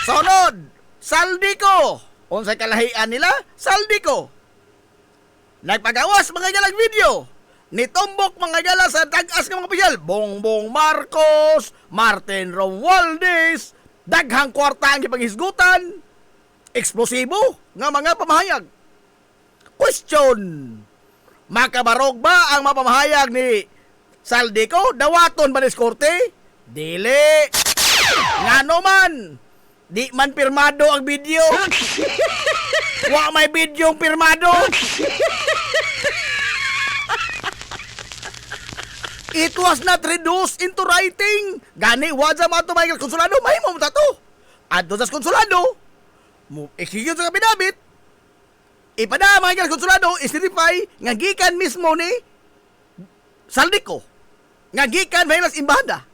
Sonod, Saldico. Unsay kalahian nila? Saldico. Nagpagawas mga higala video. Nitumbok mga higala sa tagas ng mga opisyal. Bongbong Marcos, Martin Romualdez, daghang kwarta ang ipanghisgutan, eksplosibo nga mga pamahayag. Question, makabarog ba ang mapamahayag ni Saldico? Dawaton ba ni korte? Dili. Ngano man, di man pirmado ang video. Wa may bidyong pirmado. It was not reduced into writing. Gani, wadya mga ito mga konsulado, may mo to. At doon sa konsulado, mo execute sa kabinabit, ipada mga konsulado, istirify, nga gikan mismo ni Saldico. Nga gikan mayroon imbahada.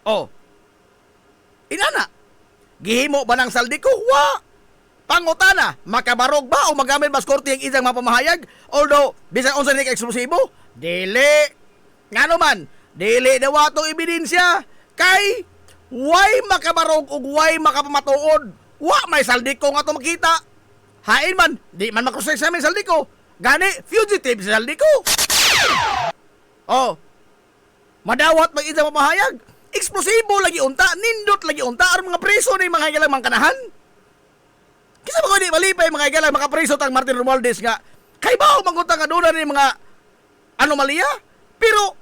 Oh. Inana, gihimo ba ng Saldico? Wa. Pangutana, makabarog ba o magamit mas korte ang isang mapamahayag? Although, bisan unsa ni ka-eksklusibo, dili. Nga naman, dili daw atong ebidensya. Kay, why makabarog o why makapamatuod? Wa may saldi ko nga ito makita. Hain man, di man makrosek sa amin saldi ko. Gani, fugitive sa saldi ko. Oh, madawat mag isang mapamahayag. Eksplosibo lagi unta, nindot lagi unta, aron mga preso na yung mga higalang mangkanahan. Kisa ba ko di malipay mga higalang makapreso tang Martin Romualdez nga, kay ba mangunta nga doon na mga anomalya? Pero,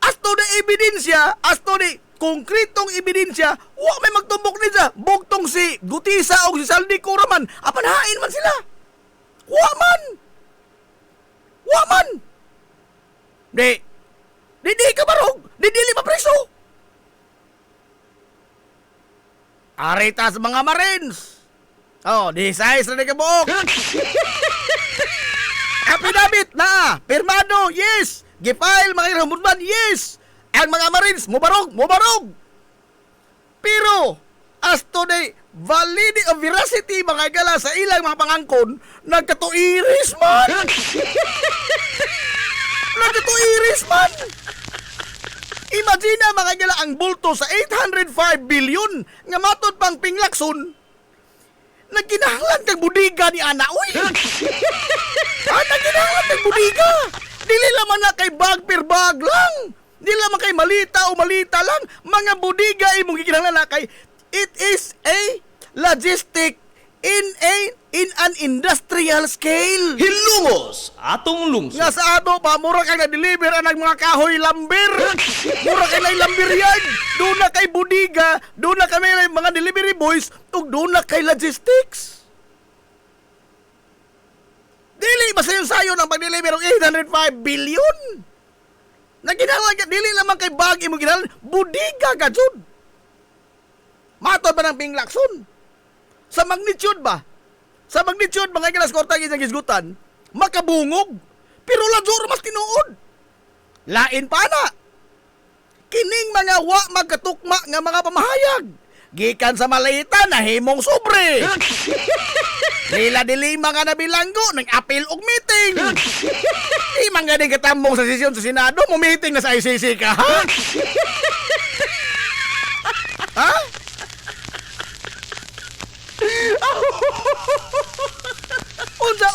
asto na ebidensya, asto ni konkretong ebidensya, wa may magtumbok ni sa bugtong si Gutisa o si Saldi Kuraman, apanhain man sila. Wa man. Wa man. Di ka barog, dili mapreso. Arita sa mga Marines. Oh, di size na di kabuok. Apidabit na, pirmado, yes. Gifile, mga irambunban, yes. Ang mga Marines, mubarog. Pero, as to the validity of veracity, mga gala sa ilang mga pangangkon, nagkatuiris man. Nagkatuiris man. Imagine mga gala ang bulto sa 805 billion nga matod pang pinglakson. Nagkinahanglan kang budiga ni Ana, uy! Nagkinahanglan kang budiga! Dili laman na kay bag per bag lang! Dili laman kay malita o malita lang! Mga budiga imong gikinahanglan na kay it is a logistic in an industrial scale. Hilungos atong lungsod. Nga sa ato pa, mura kay na-deliver ang mga kahoy lambir. Mura kay na lambir yan. Doon na kay budiga, doon na kami mga delivery boys, ug doon na kay logistics. Dili ba sa yung sayo ng pag-deliver ng 805 billion? Naginahanglan, dili lamang kay bag imo ginahanglan, budiga ka jud. Matod ba ng pinglakson? Sa magnitude ba? Sa magnitude, mga gilas kortang isang gisgutan, makabungog. Pero lajor mas tinuod. Lain pa na. Kining mga wa magkatukma nga mga pamahayag. Gikan sa malita na himong sobre. Dili mga nabilanggo ng apil og meeting. Di man ganing katambong sa sesyon sa Senado, mo meeting na sa ICC ka, ha? Ha?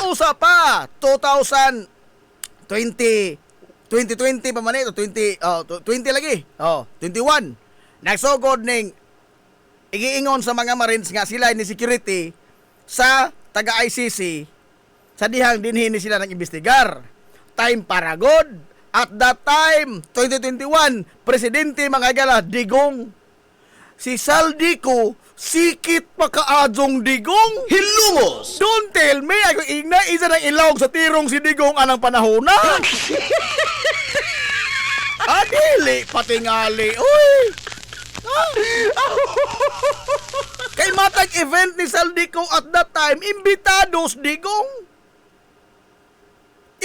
Unsa pa 2020 pa man ito 20 lagi 21 nagsugod ning igiingon sa mga Marines nga sila ni security sa taga ICC sa dihang dinhin ni sila nang imbestigar time para good at that time 2021 presidente mga gala Digong si Saldico sikit pa kaadjong Digong. Hilungos. Don't tell me, ako igna, isa ng ilawag sa tirong si Digong anang panahon na. Adili, patingali, uy. Kay matag event ni Saldico at that time, imbitados Digong.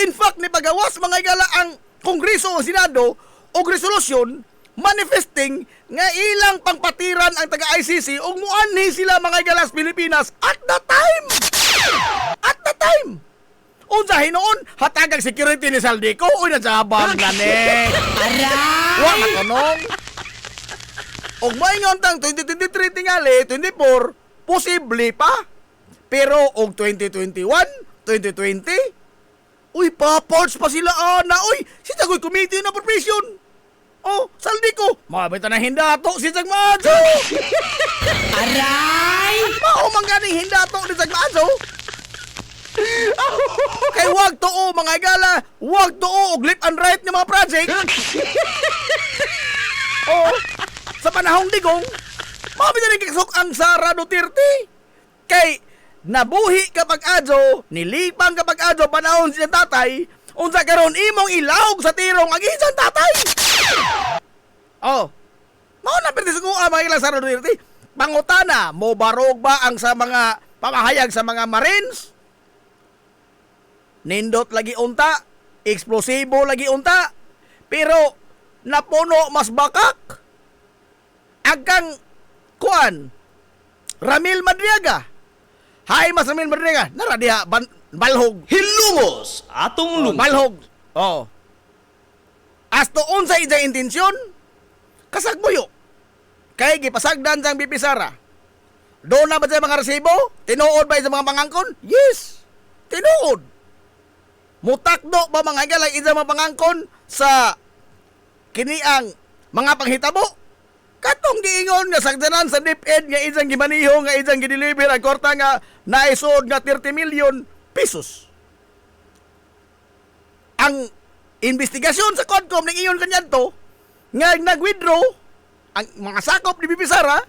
In fact, ni pagawas mga igala ang Kongreso o Senado o resolusyon manifesting nga ilang pangpatiran ang taga-ICC ug muanhi sila mga galas Pilipinas at the time. At the time. Unsa hinuon hatagag security ni Saldico uy nagsabang gani. Aray! Wa matunong. Og maingon tang 2023 tingali 24 posible pa. Pero og 2021, 2020 uy paports pa sila ana uy si tagoy committee na profession. Oh, Saldico, mabita na hindato si Sagmazo. Aray! Mao man ganing hindato ni Sagmazo. Kay wag tuo mga gala, wag tuo og left and right nga mga project. Oh, sa panahong Digong, mabita na kiksok ang Sara Duterte. Kay nabuhi kapag adyo, nilipang kapag adyo panahon siyang tatay, unsa karon imong ilawog sa tirong ang isang tatay. Oh, mao na perti sa mga ilang Sara Duterte. Pangutana, mo barog ba ang sa mga pamahayag sa mga Marines? Nindot lagi unta, eksplosibo lagi unta, pero napuno mas bakak. Agkang kuan, Ramil Madriaga, Hay, Mas Ramil Madriaga, nara diha, balhog. Hilungos atong lungsod. Balhog. Oh. As to unsa ijang intensyon, kasagbuyo. Kay gipasagdan sang BP Sara. Doon na ba sa mga resibo? Tinuod ba sa mga pangangkon? Yes. Tinuod. Mutakdo ba mga galay isang mga pangangkon sa kiniang mga panghitabo? Katong giingon nga sagdanan sa DepEd nga isang gimaniho nga isang gideliver ang korta nga naisod nga 30 million pesos. Ang investigasyon sa Quadcom ning iyon kanyanto nga nag-withdraw ang mga sakop ni BP Sara,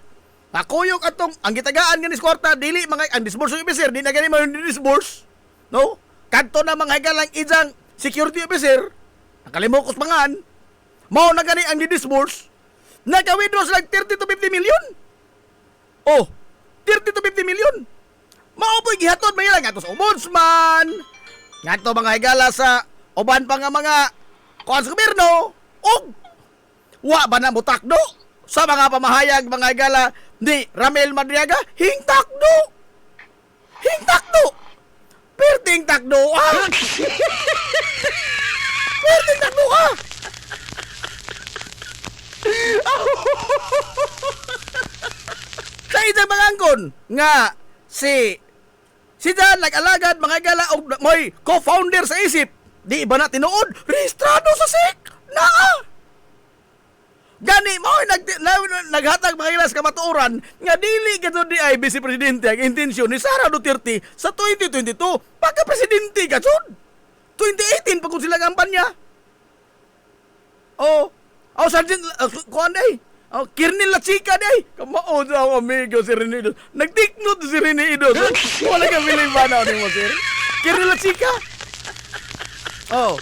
nakuyok atong ang gitagaan nga ni kwarta dili mga ang disburse officer di na gani mo disburse, no? Kadto na mga galang isang security officer nakalimokos mangan mao na gani ang di-disburse. Naka-withdraw sila 30 to 50 million. Oh, 30 to 50 million. Mao po'y gihatod ba ilang ato sa ombudsman, ngadto mga higala sa uban pa nga mga kuan sa gobyerno, og wa ba na mutakdo sa mga pamahayag mga higala ni Ramil Madriaga? Hingtakdo. Hingtakdo. Perting takdo ah. Perting takdo ah. Sa isang mga angkon nga si Jan nag-alagad mga gala og mo'y co-founder sa isip. Di ba na tinuod? Rehistrado sa SEC. Naa. Gani mo naghatag mga ilas kamatuoran nga dili gadto di ay Vice Presidente ang intensyon ni Sara Duterte sa 2022 pagka presidente gadto. 2018 pag sila kampanya. Oh, Sergeant, kuhan day. Kirnil La Chica day. Kamao sa ako, amigo, si Rene Idos. Nagtiknot si Rene Idos. Wala kang bilibanaw ni mo, sir. Kirnil La Chica. Oh.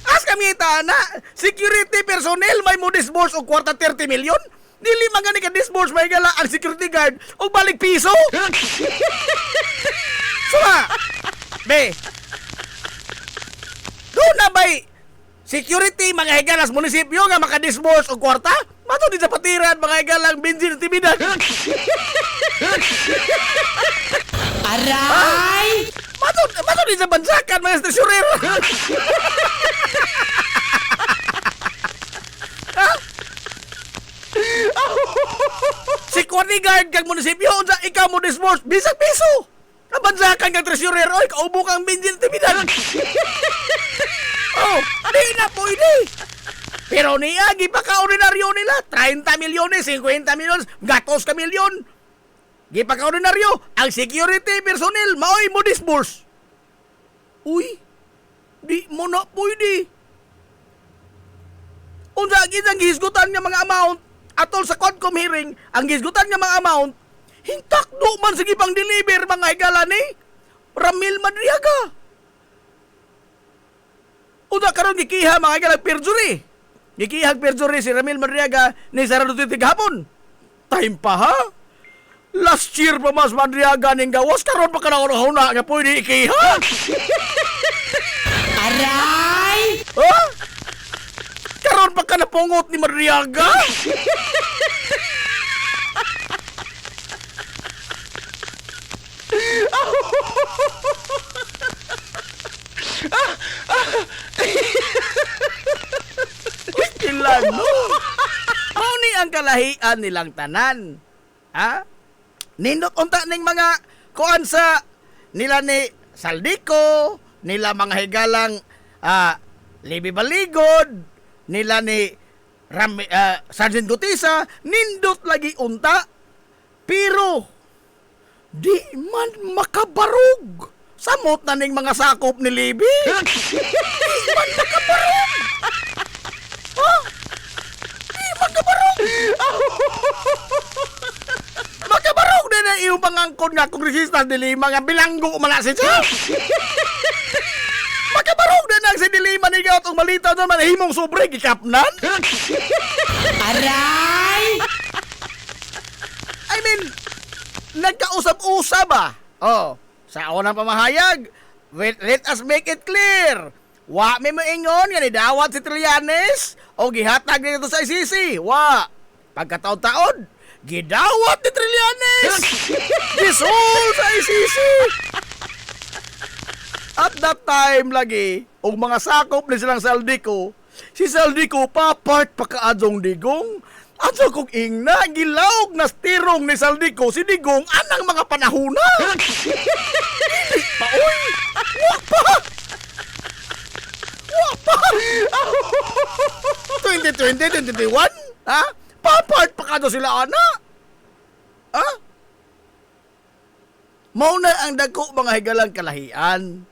As kami na, security personnel may mo disburse og kwarta 30 million. Dili man gani ka disburse may gala ang security guard og balik piso. Suma. Be. Doon na ba'y security mga higalas munisipyo nga makadisburse og kwarta? Mato di sa patiran mga higalang benzin at timidan. Aray! Mato di sa bansakan mga stasyurer. Si Kwani Guard kag munisipyo unsa ikaw mo disburse bisag piso. Kabansakan kag treasurer oy kaubo kang benzin at timidan. Oh, di na pwede. Pero niya, gipaka-ordinaryo nila. 30 milyones, 50 milyones, gatos ka milyon. Gipaka-ordinaryo, ang security personnel, maoy mo disburse. Uy, di mo na pwede. Unsa ang gihisgutan nga mga amount, atol sa Quadcom hearing, ang gihisgutan nga mga amount, hintakdo man sige pang deliver mga higala ni Ramil Madriaga. Una karon gikiha mga galang perjury. Gikihag perjury si Ramil Madriaga ni Sara Duterte gahapon. Time pa ha? Last year pa mas Madriaga ning gawas karon pa kana una nga pwede ikiha. Aray! Ha? Karon pa kana pungot ni Madriaga. Ilan no? Mao ni ang kalahian nilang tanan. Ha? Nindot unta ning mga kuan sa nila ni Saldico, nila mga higalang Libby Baligod, nila ni Sergeant Gutisa, nindot lagi unta. Pero di man makabarog. Samot na ning mga sakop ni Libby. Di man makabarog. Ha? Di man kabarog. Makabarog din na iyong pangangkon nga kongresista dili mga bilanggo malasin siya. Makabarog din ang si Dilima ni Gaot ang malitaw naman himong sobre gikapnan. Aray! I mean, nagkausap-usap ba? Oh, sa unang pamahayag, let us make it clear. Wa may moingon nga ni dawat si Trillanes o gihatag nito sa ICC. Wa. Pagkataon-taon, gidawat ni Trillanes. Gisol sa ICC. At that time lagi, og mga sakop ni silang Saldico, si Saldico papart pakaadong digong. Ato kong ingna, gilawog na stirong ni Saldico, si Digong, anang mga panahuna. Dili pa, oy! Wa pa! 2020, 2021? Ha? Papart pakaadong sila, ana? Ha? Mauna ang dako mga higalang kalahian.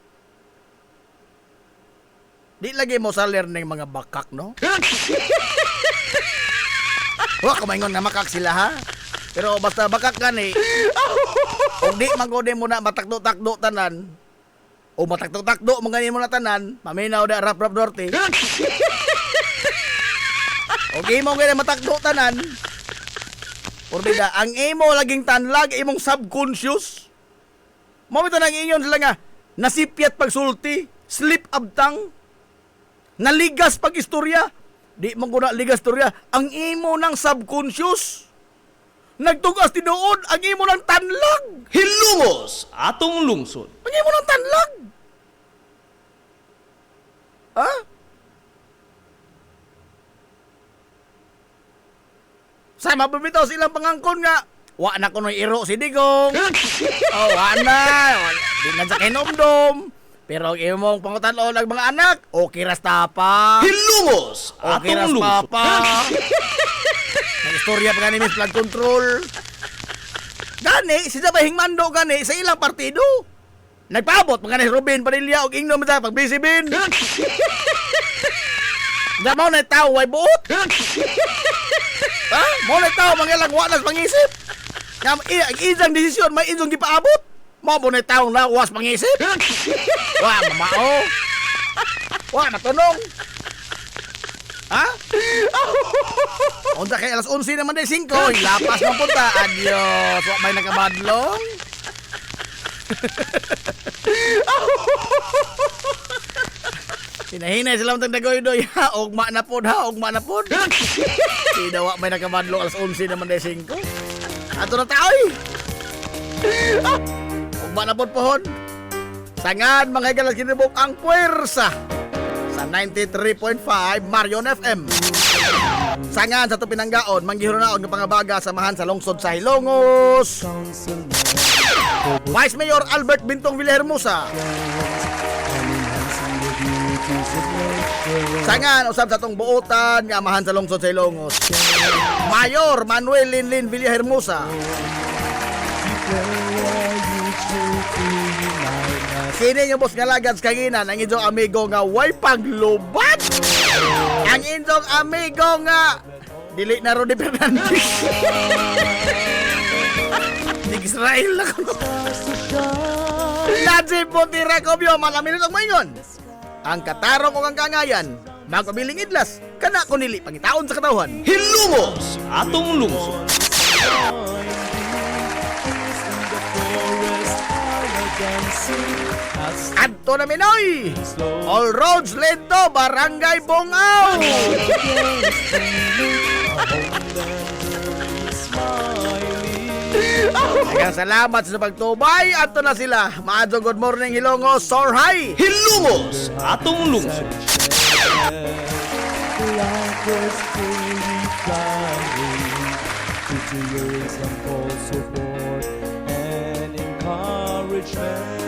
Di lagi mo salir ng mga bakak, no? Wa kumaingon na makak sila, ha? Pero basta bakak gani, kung di magode mo na matakdo-takdo tanan, o matakdo-takdo mga mo na tanan, maminaw da rap-rap norte. Okay mo gani matakdo tanan, Orbida, ang imo laging tanlag, imong subconscious. Mamito nang inyon sila nga, nasipyat pagsulti, slip abtang, naligas pag istorya, di man ko na ligas istorya, ang imo ng subconscious, nagtugas tinuod, ang imo ng tanlag, Hilungos atong lungsod. ang imo ng tanlag. Ha? Sa mabibitaw silang pangangkon nga, wa na ko iro si Digong. Oh, wa na. Di na sa kinomdom. Pero ang imong pangutan-on ang mga anak, okay ras tapa. Hilungos Okay ras atong lungsod. papa. Ang istorya pa gani flood control. Gani, si Sabahing Mando gani sa ilang partido. Nagpaabot mga ni Ruben Padilla og ingnom sa pagbisibin. Damo na tao way buot. Ha? Mo na tao mangilang wa nas pangisip. Nga ang isang desisyon may isang gipaabot. Mo na tao na was pangisip. Wa mamao. Wa matunong. Ha? Unsa kay alas 11 naman day 5, lapas man punta. Adios, wa may nakamadlong. Hinahinay sila mong dagoy-doy, ha? Ugma na pod, ha? Ugma na pod. Di daw may nakamadlong alas 11 naman day 5. Ato na taoy. Ugma na pod pohon. Sangad mga higalas kinibok ang puwersa sa 93.5 Marion FM. Sangad sa Tupinanggaon, manggihunaon ng pangabaga samahan sa lungsod sa Hilongos. Vice Mayor Albert Bintong Villahermosa. Sangan usab sa tong buotan nga amahan sa lungsod sa Ilongos. Mayor Manuel Linlin Villahermosa. Kini yung boss nga lagad sa kanginan ang inyong amigo nga way paglubat. Ang inyong amigo nga dili na Rudy Fernandez. Nag-Israel na ko. Najib Butira Kobyo, malamin itong maingon. Ang katarong o ang kangayan, magpabiling idlas, kana ko nili pangitaon sa katawhan. Hilungos atong lungsod. Adto na Minoy! All roads lead to Barangay Bongaw! Daghang salamat sa pagtubay. Adto na sila. Maadto good morning Hilongos, Sorhay! Hilungos atong lungsod. Support and encouragement.